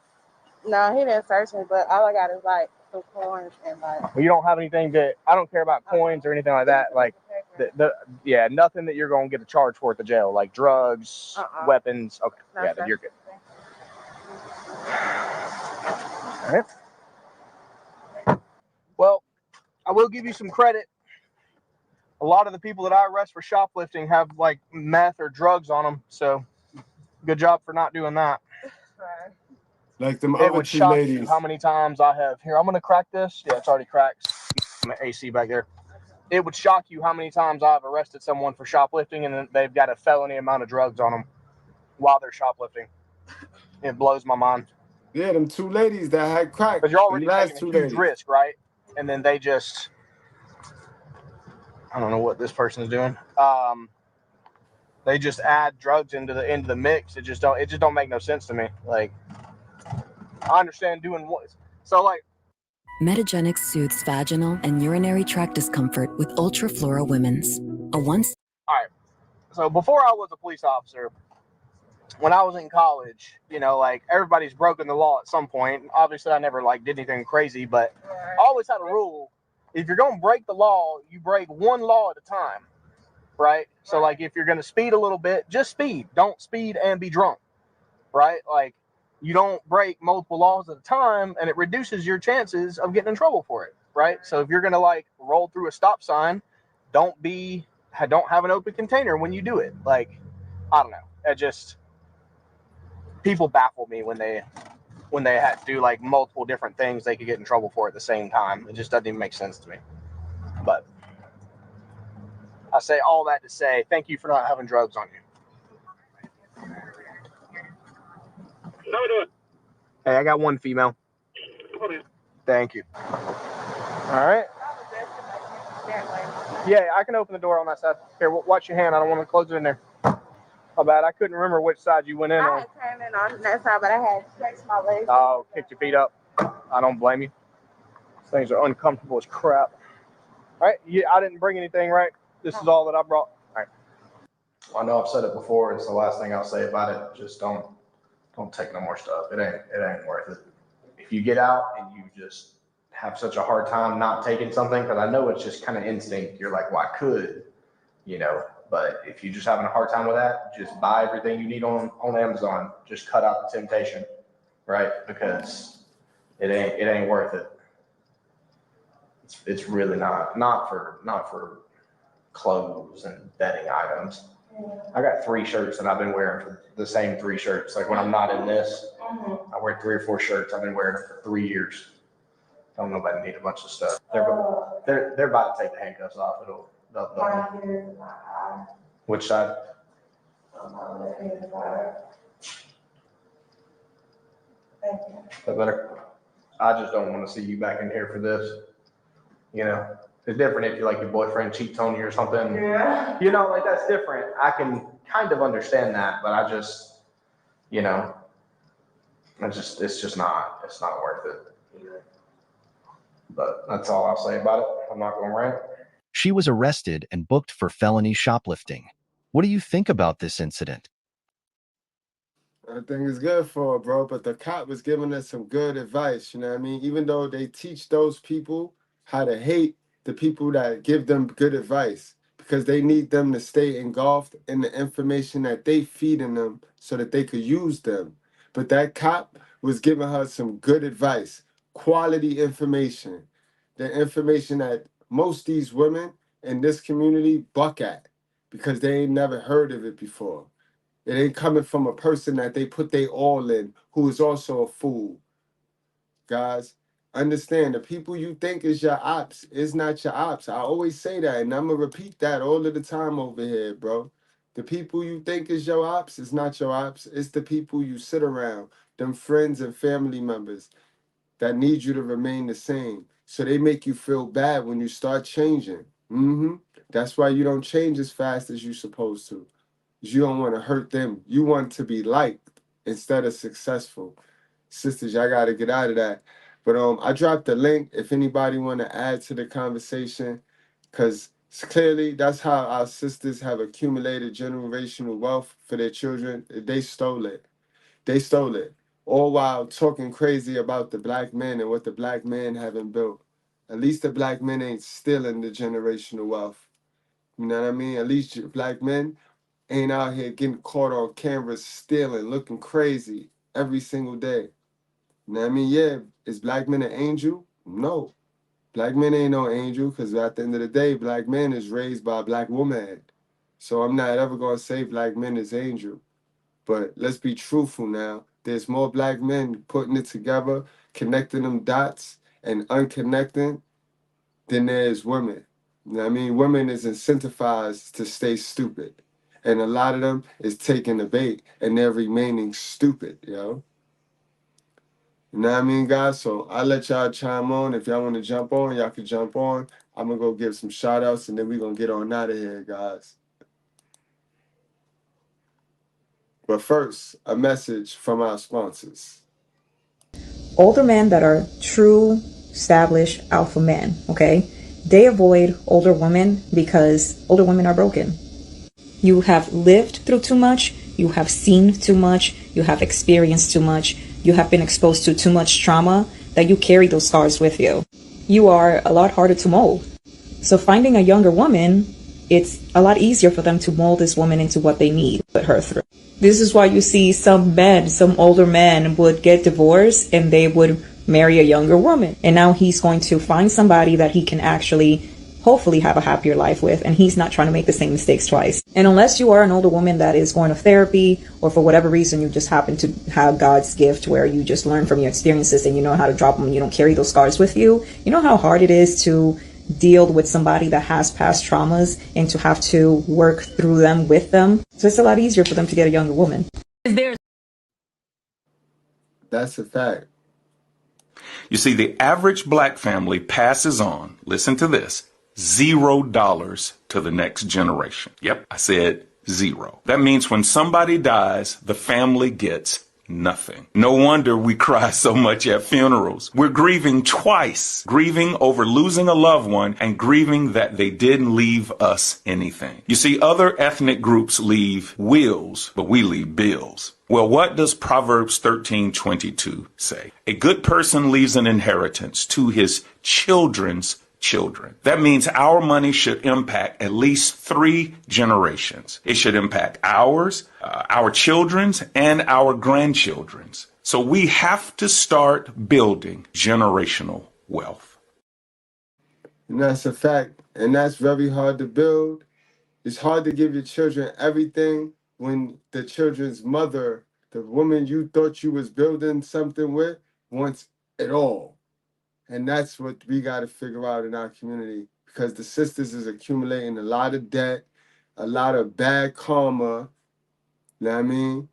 No, he didn't search me, but all I got is like some coins and like. Well, you don't have anything that I don't care about coins or anything like that. Like nothing that you're gonna get a charge for at the jail, like drugs, weapons. Okay, No, yeah, sir. then you're good. All right. Well, I will give you some credit. A lot of the people that I arrest for shoplifting have like meth or drugs on them, so good job for not doing that. Like them It other would two shock ladies. you how many times I have. Here, I'm going to crack this. Yeah, it's already cracked. My AC back there. It would shock you how many times I've arrested someone for shoplifting and they've got a felony amount of drugs on them while they're shoplifting. It blows my mind. Yeah, them two ladies that had crack. Because you're already Them last taking a two huge ladies. risk, right? And then they just, I don't know what this person's doing. They just add drugs into the mix. It just don't make no sense to me. Like, I understand doing what. So like, Metagenics soothes vaginal and urinary tract discomfort with Ultraflora Women's. all right. So before I was a police officer, when I was in college, like everybody's broken the law at some point. Obviously, I never like did anything crazy, but I always had a rule: if you're gonna break the law, you break one law at a time, right? So like, if you're gonna speed a little bit, just speed. Don't speed and be drunk, right? Like, you don't break multiple laws at a time, and it reduces your chances of getting in trouble for it, right? So if you're gonna like roll through a stop sign, don't have an open container when you do it. Like, I don't know. It just, people baffle me when they have to do like multiple different things they could get in trouble for at the same time. It just doesn't even make sense to me. But I say all that to say thank you for not having drugs on you. How we doing? Hey, I got one female. Thank you. All right. Yeah, I can open the door on that side. Here, watch your hand. I don't want to close it in there. How bad? I couldn't remember which side you went in on. I came in on that side, but I had stretched my legs. Oh, kicked your feet up. I don't blame you. These things are uncomfortable as crap. All right. Yeah, I didn't bring anything, right? This is all that I brought. All right. I know I've said it before. It's the last thing I'll say about it. Just don't take no more stuff. It ain't worth it. If you get out and you just have such a hard time not taking something, because I know it's just kind of instinct. You're like, well, I could, but if you're just having a hard time with that, just buy everything you need on Amazon. Just cut out the temptation, right? Because it ain't worth it. It's really not for clothes and bedding items. I got 3 shirts that I've been wearing for the same 3 shirts. Like when I'm not in this, I wear 3 or 4 shirts. I've been wearing them for 3 years. I don't know if I need a bunch of stuff. They're about to take the handcuffs off. Which side? Is that better? I just don't want to see you back in here for this. It's different if your boyfriend cheats on you or something. Yeah. Like that's different. I can kind of understand that, but I just, it's not worth it. But that's all I'll say about it. I'm not going to rant. She was arrested and booked for felony shoplifting. What do you think about this incident? I think it's good for her, bro, but the cop was giving us some good advice, you know what I mean? Even though they teach those people how to hate the people that give them good advice, because they need them to stay engulfed in the information that they feeding them so that they could use them. But that cop was giving her some good advice, quality information, the information that most these women in this community buck at because they ain't never heard of it before. It ain't coming from a person that they put their all in, who is also a fool. Guys, understand, the people you think is your ops is not your ops. I always say that, and I'm going to repeat that all of the time over here, bro. The people you think is your ops is not your ops. It's the people you sit around, them friends and family members that need you to remain the same. So they make you feel bad when you start changing. That's why you don't change as fast as you're supposed to. You don't want to hurt them. You want to be liked instead of successful. Sisters, y'all got to get out of that. But I dropped the link if anybody want to add to the conversation, because clearly that's how our sisters have accumulated generational wealth for their children. They stole it. They stole it. All while talking crazy about the black men and what the black men haven't built. At least the black men ain't stealing the generational wealth. You know what I mean? At least black men ain't out here getting caught on camera stealing, looking crazy every single day. You know what I mean? Yeah, is black men an angel? No. Black men ain't no angel, because at the end of the day, black man is raised by a black woman. So I'm not ever going to say black men is angel. But let's be truthful now. There's more black men putting it together, connecting them dots, and unconnecting than there is women. You know what I mean? Women is incentivized to stay stupid. And a lot of them is taking the bait and they're remaining stupid, yo. You know what I mean, guys? So I'll let y'all chime on. If y'all want to jump on, y'all can jump on. I'm going to go give some shout outs and then we're going to get on out of here, guys. But first, a message from our sponsors. Older men that are true, established alpha men, okay? They avoid older women because older women are broken. You have lived through too much, you have seen too much, you have experienced too much, you have been exposed to too much trauma that you carry those scars with you. You are a lot harder to mold. So finding a younger woman, it's a lot easier for them to mold this woman into what they need, put her through. This is why you see some men, some older men would get divorced and they would marry a younger woman. And now he's going to find somebody that he can actually hopefully have a happier life with, and he's not trying to make the same mistakes twice. And unless you are an older woman that is going to therapy, or for whatever reason you just happen to have God's gift where you just learn from your experiences and you know how to drop them and you don't carry those scars with you, you know how hard it is to deal with somebody that has past traumas and to have to work through them with them. So it's a lot easier for them to get a younger woman. That's a fact. You see, the average black family passes on, listen to this, $0 to the next generation. Yep, I said 0. That means when somebody dies, the family gets nothing. No wonder we cry so much at funerals. We're grieving twice, grieving over losing a loved one and grieving that they didn't leave us anything. You see, other ethnic groups leave wills, but we leave bills. Well, what does Proverbs 13:22 say? A good person leaves an inheritance to his children's children. That means our money should impact at least 3 generations. It should impact ours, our children's, and our grandchildren's. So we have to start building generational wealth. And that's a fact. And that's very hard to build. It's hard to give your children everything when the children's mother, the woman you thought you was building something with, wants it all. And that's what we got to figure out in our community, because the sisters is accumulating a lot of debt, a lot of bad karma. You know what I mean?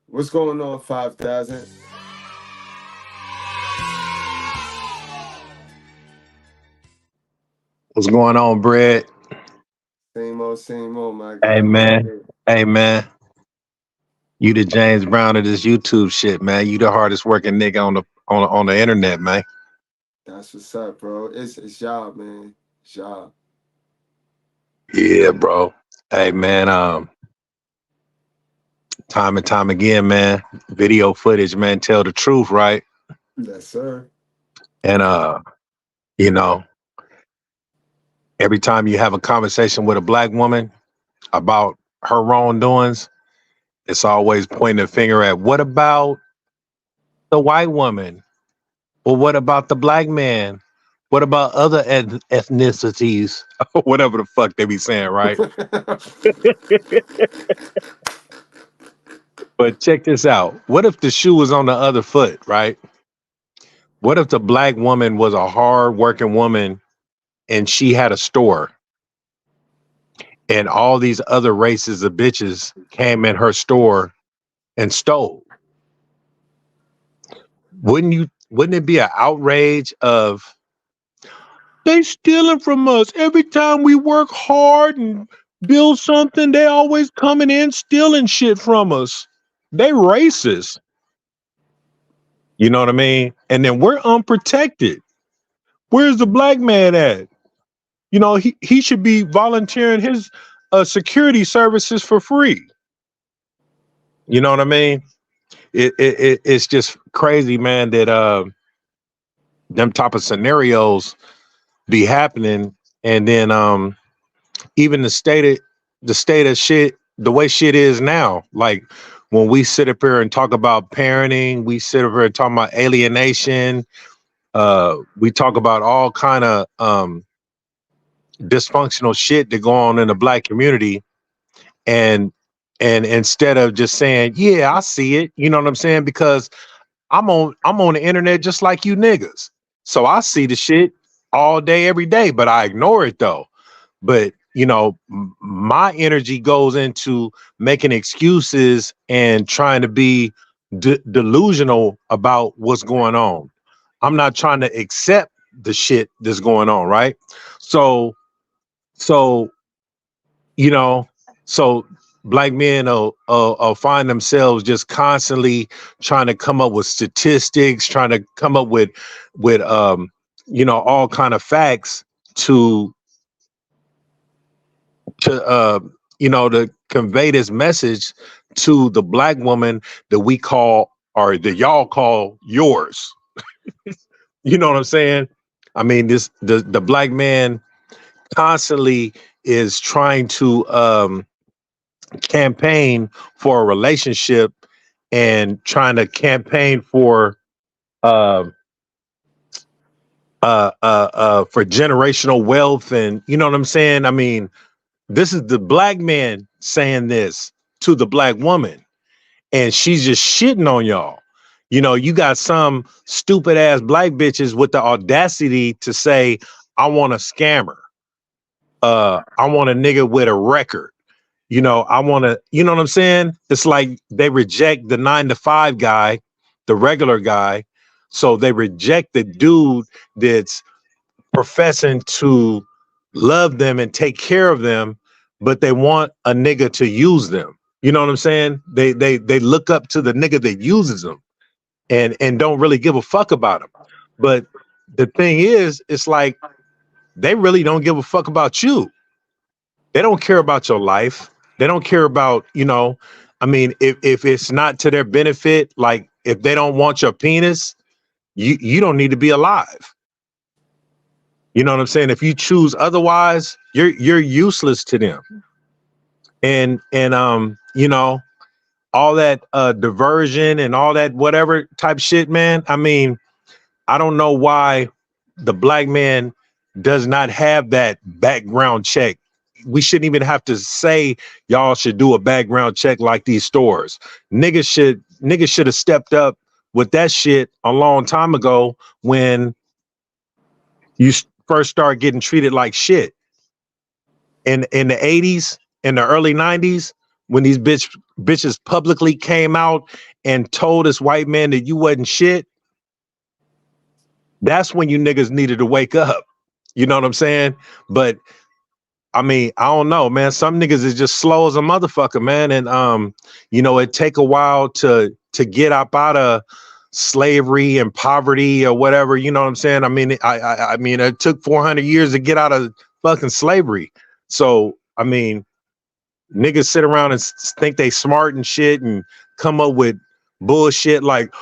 What's going on, 5,000? What's going on, Brett? Same old, my Hey, guy. man. Hey, man. You the James Brown of this YouTube shit, man. You the hardest working nigga on the internet, man. That's what's up, bro. It's y'all, man. It's y'all. Yeah, bro. Hey, man. Time and time again, man. Video footage, man. Tell the truth, right? Yes, sir. And you know, every time you have a conversation with a black woman about her wrongdoings, it's always pointing a finger at, what about the white woman? Well, what about the black man? What about other ethnicities? Whatever the fuck they be saying, right? But check this out. What if the shoe was on the other foot, right? What if the black woman was a hard-working woman and she had a store and all these other races of bitches came in her store and stole? Wouldn't it be an outrage of, they stealing from us every time we work hard and build something, they always coming in stealing shit from us. They racist. You know what I mean? And then we're unprotected. Where's the black man at? You know, he should be volunteering his security services for free. You know what I mean? It's just crazy, man, that them type of scenarios be happening, and then even the state of shit, the way shit is now, like when we sit up here and talk about parenting, we sit up here and talk about alienation, we talk about all kind of dysfunctional shit that go on in the black community, and instead of just saying, yeah, I see it, you know what I'm saying, because I'm on the internet just like you niggas, so I see the shit all day every day, but I ignore it though. But you know, my energy goes into making excuses and trying to be delusional about what's going on. I'm not trying to accept the shit that's going on, right? So you know, so black men will find themselves just constantly trying to come up with statistics, trying to come up with all kind of facts to to convey this message to the black woman that we call, or that y'all call, yours. You know what I'm saying? I mean, the black man constantly is trying to campaign for a relationship and trying to campaign for generational wealth, and you know what I'm saying? I mean, this is the black man saying this to the black woman, and she's just shitting on y'all. You know, you got some stupid ass black bitches with the audacity to say, I want a scammer. I want a nigga with a record. You know, I want to, you know what I'm saying? It's like they reject the 9-to-5 guy, the regular guy. So they reject the dude that's professing to love them and take care of them, but they want a nigga to use them. You know what I'm saying? They look up to the nigga that uses them and don't really give a fuck about them. But the thing is, it's like they really don't give a fuck about you. They don't care about your life. They don't care about, I mean, if it's not to their benefit, like if they don't want your penis, you don't need to be alive. You know what I'm saying? If you choose otherwise, you're useless to them. And all that diversion and all that whatever type shit, man. I mean, I don't know why the black man does not have that background check. We shouldn't even have to say y'all should do a background check like these stores. Niggas should have stepped up with that shit a long time ago when you first start getting treated like shit. In the 80s, in the early 90s, when these bitches publicly came out and told this white man that you wasn't shit, that's when you niggas needed to wake up. You know what I'm saying? But I mean, I don't know, man. Some niggas is just slow as a motherfucker, man. And it take a while to get up out of slavery and poverty or whatever. You know what I'm saying? I mean, I mean, it took 400 years to get out of fucking slavery. So I mean, niggas sit around and think they smart and shit and come up with bullshit like,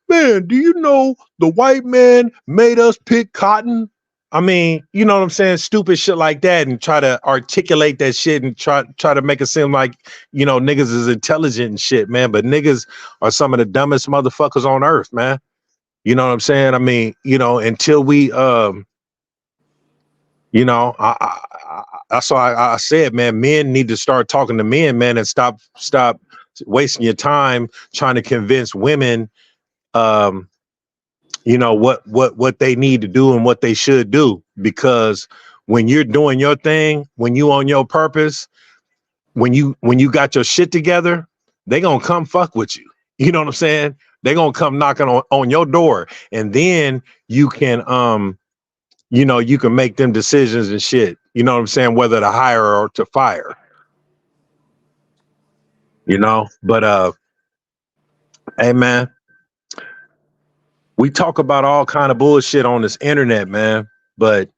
man, do you know the white man made us pick cotton? I mean, you know what I'm saying? Stupid shit like that, and try to articulate that shit and try to make it seem like, niggas is intelligent and shit, man. But niggas are some of the dumbest motherfuckers on earth, man. You know what I'm saying? I mean, until we, that's why I said, man, men need to start talking to men, man, and stop wasting your time trying to convince women, what they need to do and what they should do. Because when you're doing your thing, when you on your purpose, when you got your shit together, they gonna come fuck with you. You know what I'm saying? They gonna come knocking on your door, and then you can you can make them decisions and shit. You know what I'm saying? Whether to hire or to fire. But hey man, we talk about all kind of bullshit on this internet, man. But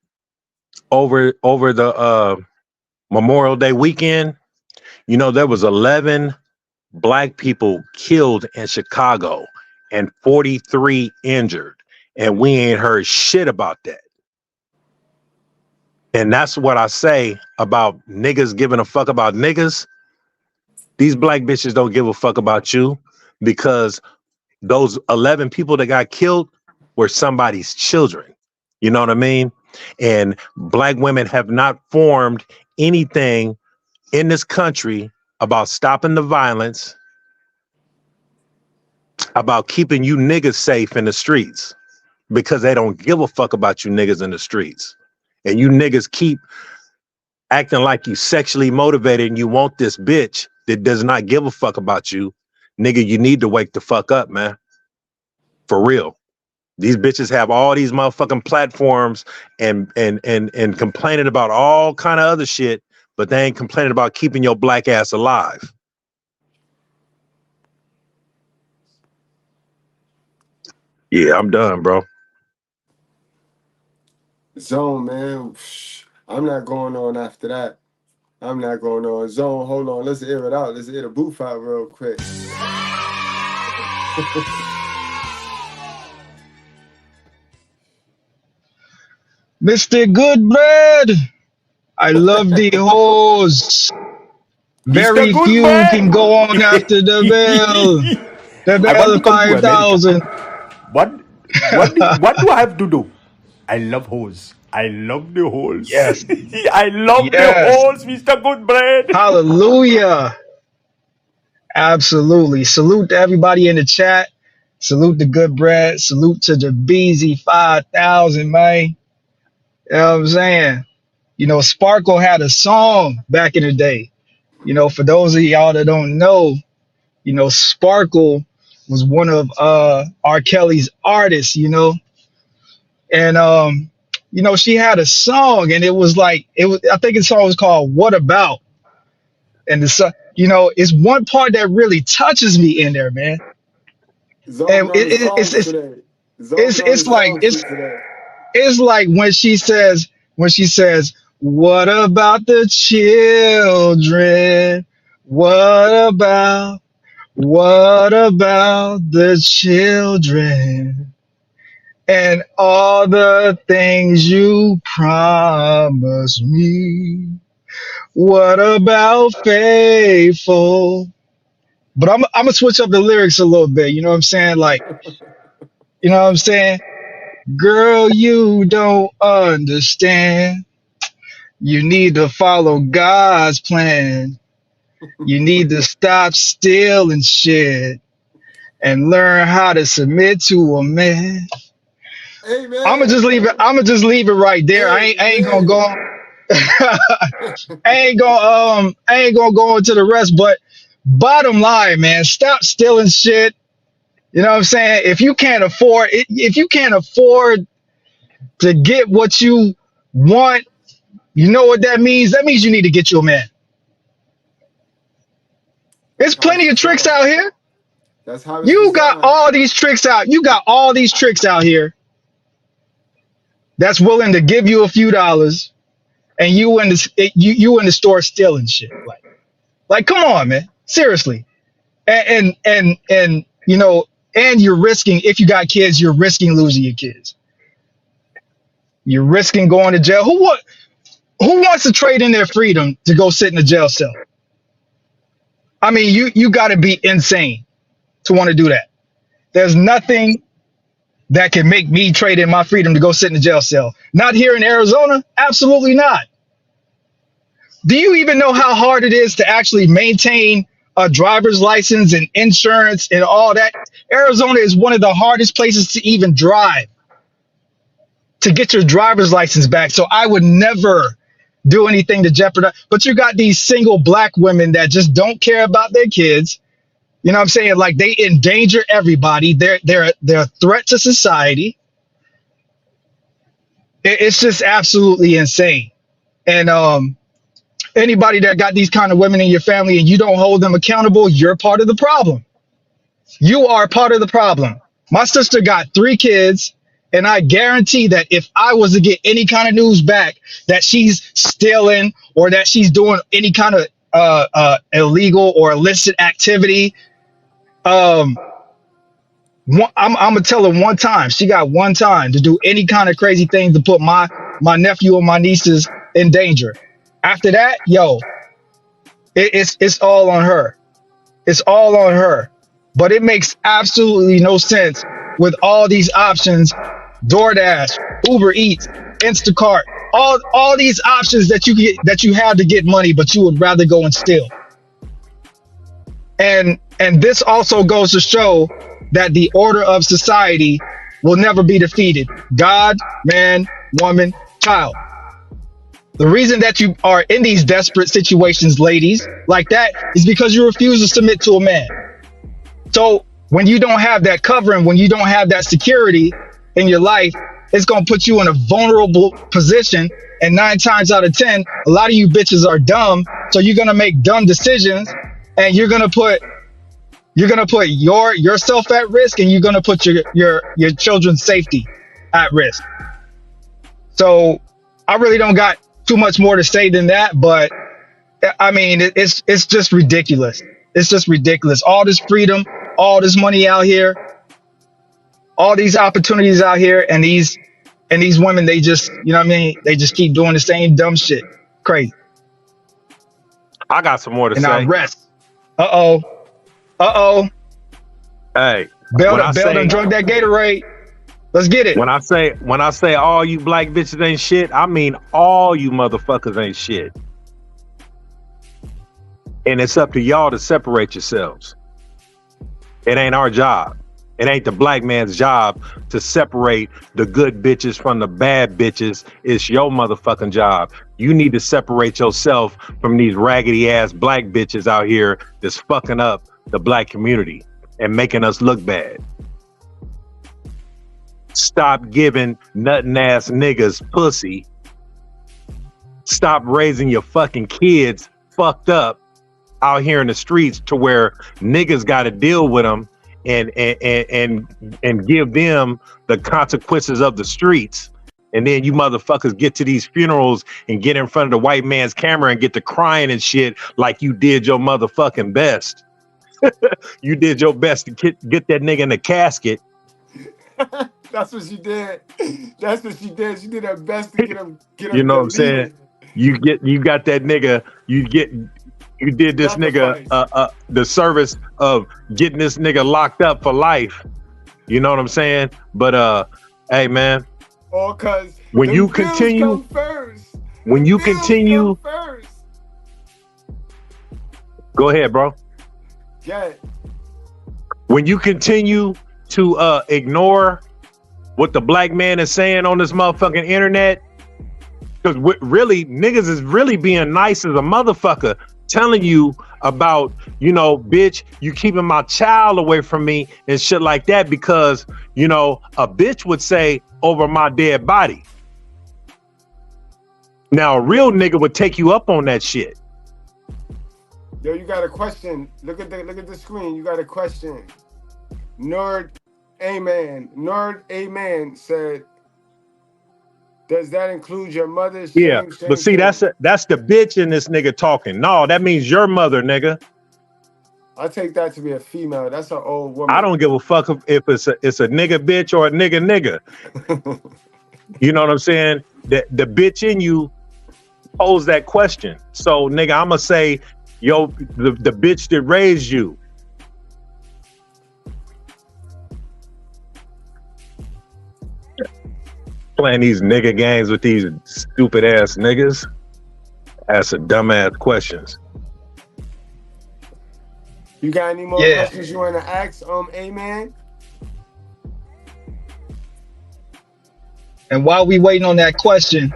over the Memorial Day weekend, there was 11 black people killed in Chicago and 43 injured, and we ain't heard shit about that. And that's what I say about niggas giving a fuck about niggas. These black bitches don't give a fuck about you, because those 11 people that got killed were somebody's children. You know what I mean? And black women have not formed anything in this country about stopping the violence, about keeping you niggas safe in the streets, because they don't give a fuck about you niggas in the streets. And you niggas keep acting like you sexually motivated and you want this bitch that does not give a fuck about you. Nigga, you need to wake the fuck up, man. For real. These bitches have all these motherfucking platforms and complaining about all kind of other shit, but they ain't complaining about keeping your black ass alive. Yeah, I'm done, bro. Zone, man. I'm not going on after that. I'm not going on. Zone, hold on. Let's air it out. Let's air the booth out real quick. Mr. Goodbread, I love the hoes. Very Mr. few Goodbread. can go on after the bell. The I want bell to come to 5,000. What do I have to do? I love hoes. I love the hoes. Yes. I love the Yes. hoes, Mr. Goodbread. Hallelujah. Absolutely. Salute to everybody in the chat. Salute to Goodbread. Salute to the BZ 5,000, man. You know what I'm saying? You know, Sparkle had a song back in the day. You know, for those of y'all that don't know, you know, Sparkle was one of R. Kelly's artists, you know. And you know, she had a song and it was like I think the song was called What About? And you know, it's one part that really touches me in there, man. Zone And on the songs today. Zone on the it's like songs today. it's like when she says, what about the children? What about the children? And all the things you promised me. What about faithful? But I'm gonna switch up the lyrics a little bit. You know what I'm saying? Like, you know what I'm saying? Girl, you don't understand. You need to follow God's plan. You need to stop stealing shit and learn how to submit to a man. Hey, man. I'ma just leave it right there. I ain't gonna go I ain't gonna go into the rest, but bottom line, man, stop stealing shit. You know what I'm saying? If you can't afford to get what you want, you know what that means? That means you need to get you a man. There's plenty of tricks out here. That's how it's You got designed. all these tricks out. You got all these tricks out here that's willing to give you a few dollars, and you in the store stealing shit. Like, come on, man. Seriously. And you know, and you're risking, if you got kids, you're risking losing your kids. You're risking going to jail. Who wants to trade in their freedom to go sit in a jail cell? I mean, you got to be insane to want to do that. There's nothing that can make me trade in my freedom to go sit in a jail cell. Not here in Arizona. Absolutely not. Do you even know how hard it is to actually maintain a driver's license and insurance and all that? Arizona is one of the hardest places to even drive, to get your driver's license back. So I would never do anything to jeopardize. But you got these single black women that just don't care about their kids. You know what I'm saying? Like, they endanger everybody. They're a threat to society. It's just absolutely insane. And anybody that got these kind of women in your family and you don't hold them accountable, you're part of the problem. You are part of the problem. My sister got 3 kids, and I guarantee that if I was to get any kind of news back that she's stealing or that she's doing any kind of illegal or illicit activity, I'm gonna tell her one time. She got one time to do any kind of crazy thing to put my nephew or my nieces in danger. After that, yo, it's all on her. It's all on her. But it makes absolutely no sense with all these options: DoorDash, Uber Eats, Instacart, all these options that you have to get money, but you would rather go and steal. And this also goes to show that the order of society will never be defeated. God, man, woman, child. The reason that you are in these desperate situations, ladies, like that, is because you refuse to submit to a man. So when you don't have that covering, when you don't have that security in your life, it's going to put you in a vulnerable position. And 9 times out of 10, a lot of you bitches are dumb. So you're going to make dumb decisions, and you're going to put You're gonna put yourself at risk, and you're gonna put your children's safety at risk. So I really don't got too much more to say than that, but I mean, it's just ridiculous. It's just ridiculous. All this freedom, all this money out here, all these opportunities out here, and these women, they just, you know what I mean? They just keep doing the same dumb shit. Crazy. I got some more to And say. I rest. Uh-oh. Hey, Bell done drunk that Gatorade. Let's get it. When I say all you black bitches ain't shit, I mean all you motherfuckers ain't shit. And it's up to y'all to separate yourselves. It ain't our job. It ain't the black man's job to separate the good bitches from the bad bitches. It's your motherfucking job. You need to separate yourself from these raggedy ass black bitches out here that's fucking up the black community and making us look bad. Stop giving nuttin' ass niggas pussy. Stop raising your fucking kids fucked up out here in the streets to where niggas got to deal with them and give them the consequences of the streets. And then you motherfuckers get to these funerals and get in front of the white man's camera and get to crying and shit like you did your motherfucking best. You did your best to get that nigga in the casket. That's what she did. That's what she did. She did her best to get him. You know what I'm saying? You got that nigga. You did this nigga the service of getting this nigga locked up for life. You know what I'm saying? But hey man, all cause when you continue, go ahead, bro. Yeah. When you continue to ignore what the black man is saying on this motherfucking internet, because really niggas is really being nice as a motherfucker, telling you about, you know, bitch, you keeping my child away from me and shit like that, because, you know, a bitch would say over my dead body. Now a real nigga would take you up on that shit. Yo, you got a question. Look at the screen. You got a question. Nord Amen said, does that include your mother's? Yeah, but see, that's the bitch in this nigga talking. No, that means your mother, nigga. I take that to be a female. That's an old woman. I don't give a fuck if it's a nigga bitch or a nigga. You know what I'm saying? The bitch in you pose that question. So nigga, I'ma say, yo, the bitch that raised you. Playing these nigga games with these stupid ass niggas. That's a dumbass questions. You got any more questions you want to ask? Amen. And while we waiting on that question,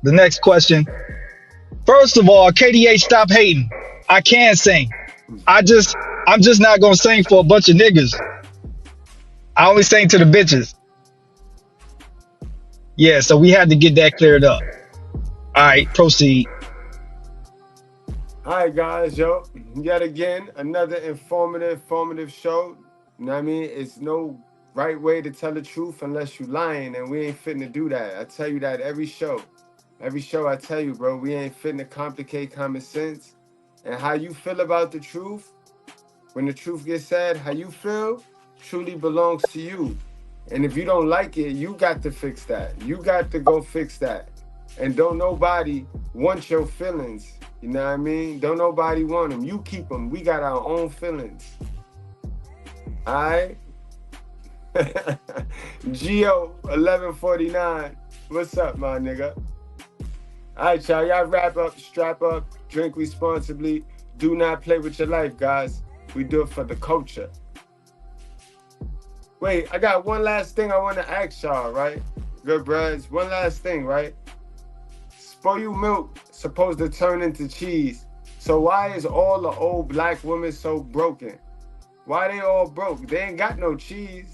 the next question. First of all, KDH, stop hating. I can sing. I'm just not gonna sing for a bunch of niggas. I only sing to the bitches. Yeah, so we had to get that cleared up. All right, proceed. All right, guys, yo, yet again, another informative show. You know what I mean? It's no right way to tell the truth unless you lying, and we ain't fitting to do that. I tell you that every show. Every show I tell you, bro, we ain't fitting to complicate common sense. And how you feel about the truth, when the truth gets said, how you feel truly belongs to you. And if you don't like it, you got to fix that. You got to go fix that. And don't nobody want your feelings. You know what I mean? Don't nobody want them. You keep them. We got our own feelings. All right? Geo 1149. What's up, my nigga? All right, y'all wrap up, strap up, drink responsibly. Do not play with your life, guys. We do it for the culture. Wait, I got one last thing I want to ask y'all, right? Good brothers, one last thing, right? Spoiled milk supposed to turn into cheese. So why is all the old black women so broken? Why they all broke? They ain't got no cheese.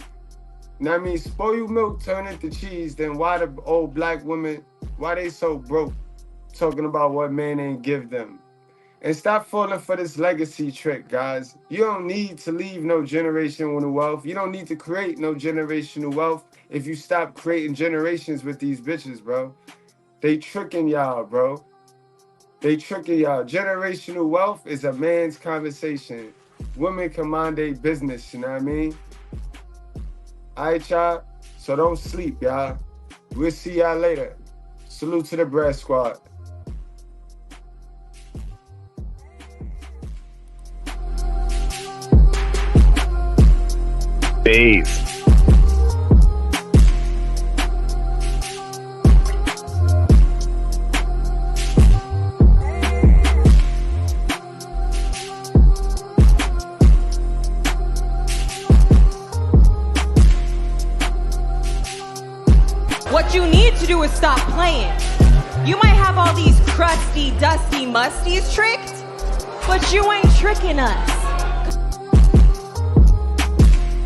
You know what I mean? Spoiled milk turn into cheese, then why the old black women, why they so broke? Talking about what man ain't give them. And stop falling for this legacy trick, guys. You don't need to leave no generational wealth. You don't need to create no generational wealth if you stop creating generations with these bitches, bro. They tricking y'all, bro. They tricking y'all. Generational wealth is a man's conversation. Women command a business, you know what I mean? All right, y'all. So don't sleep, y'all. We'll see y'all later. Salute to the Bread Squad. Dave. What you need to do is stop playing. You might have all these crusty, dusty, musties tricked, but you ain't tricking us.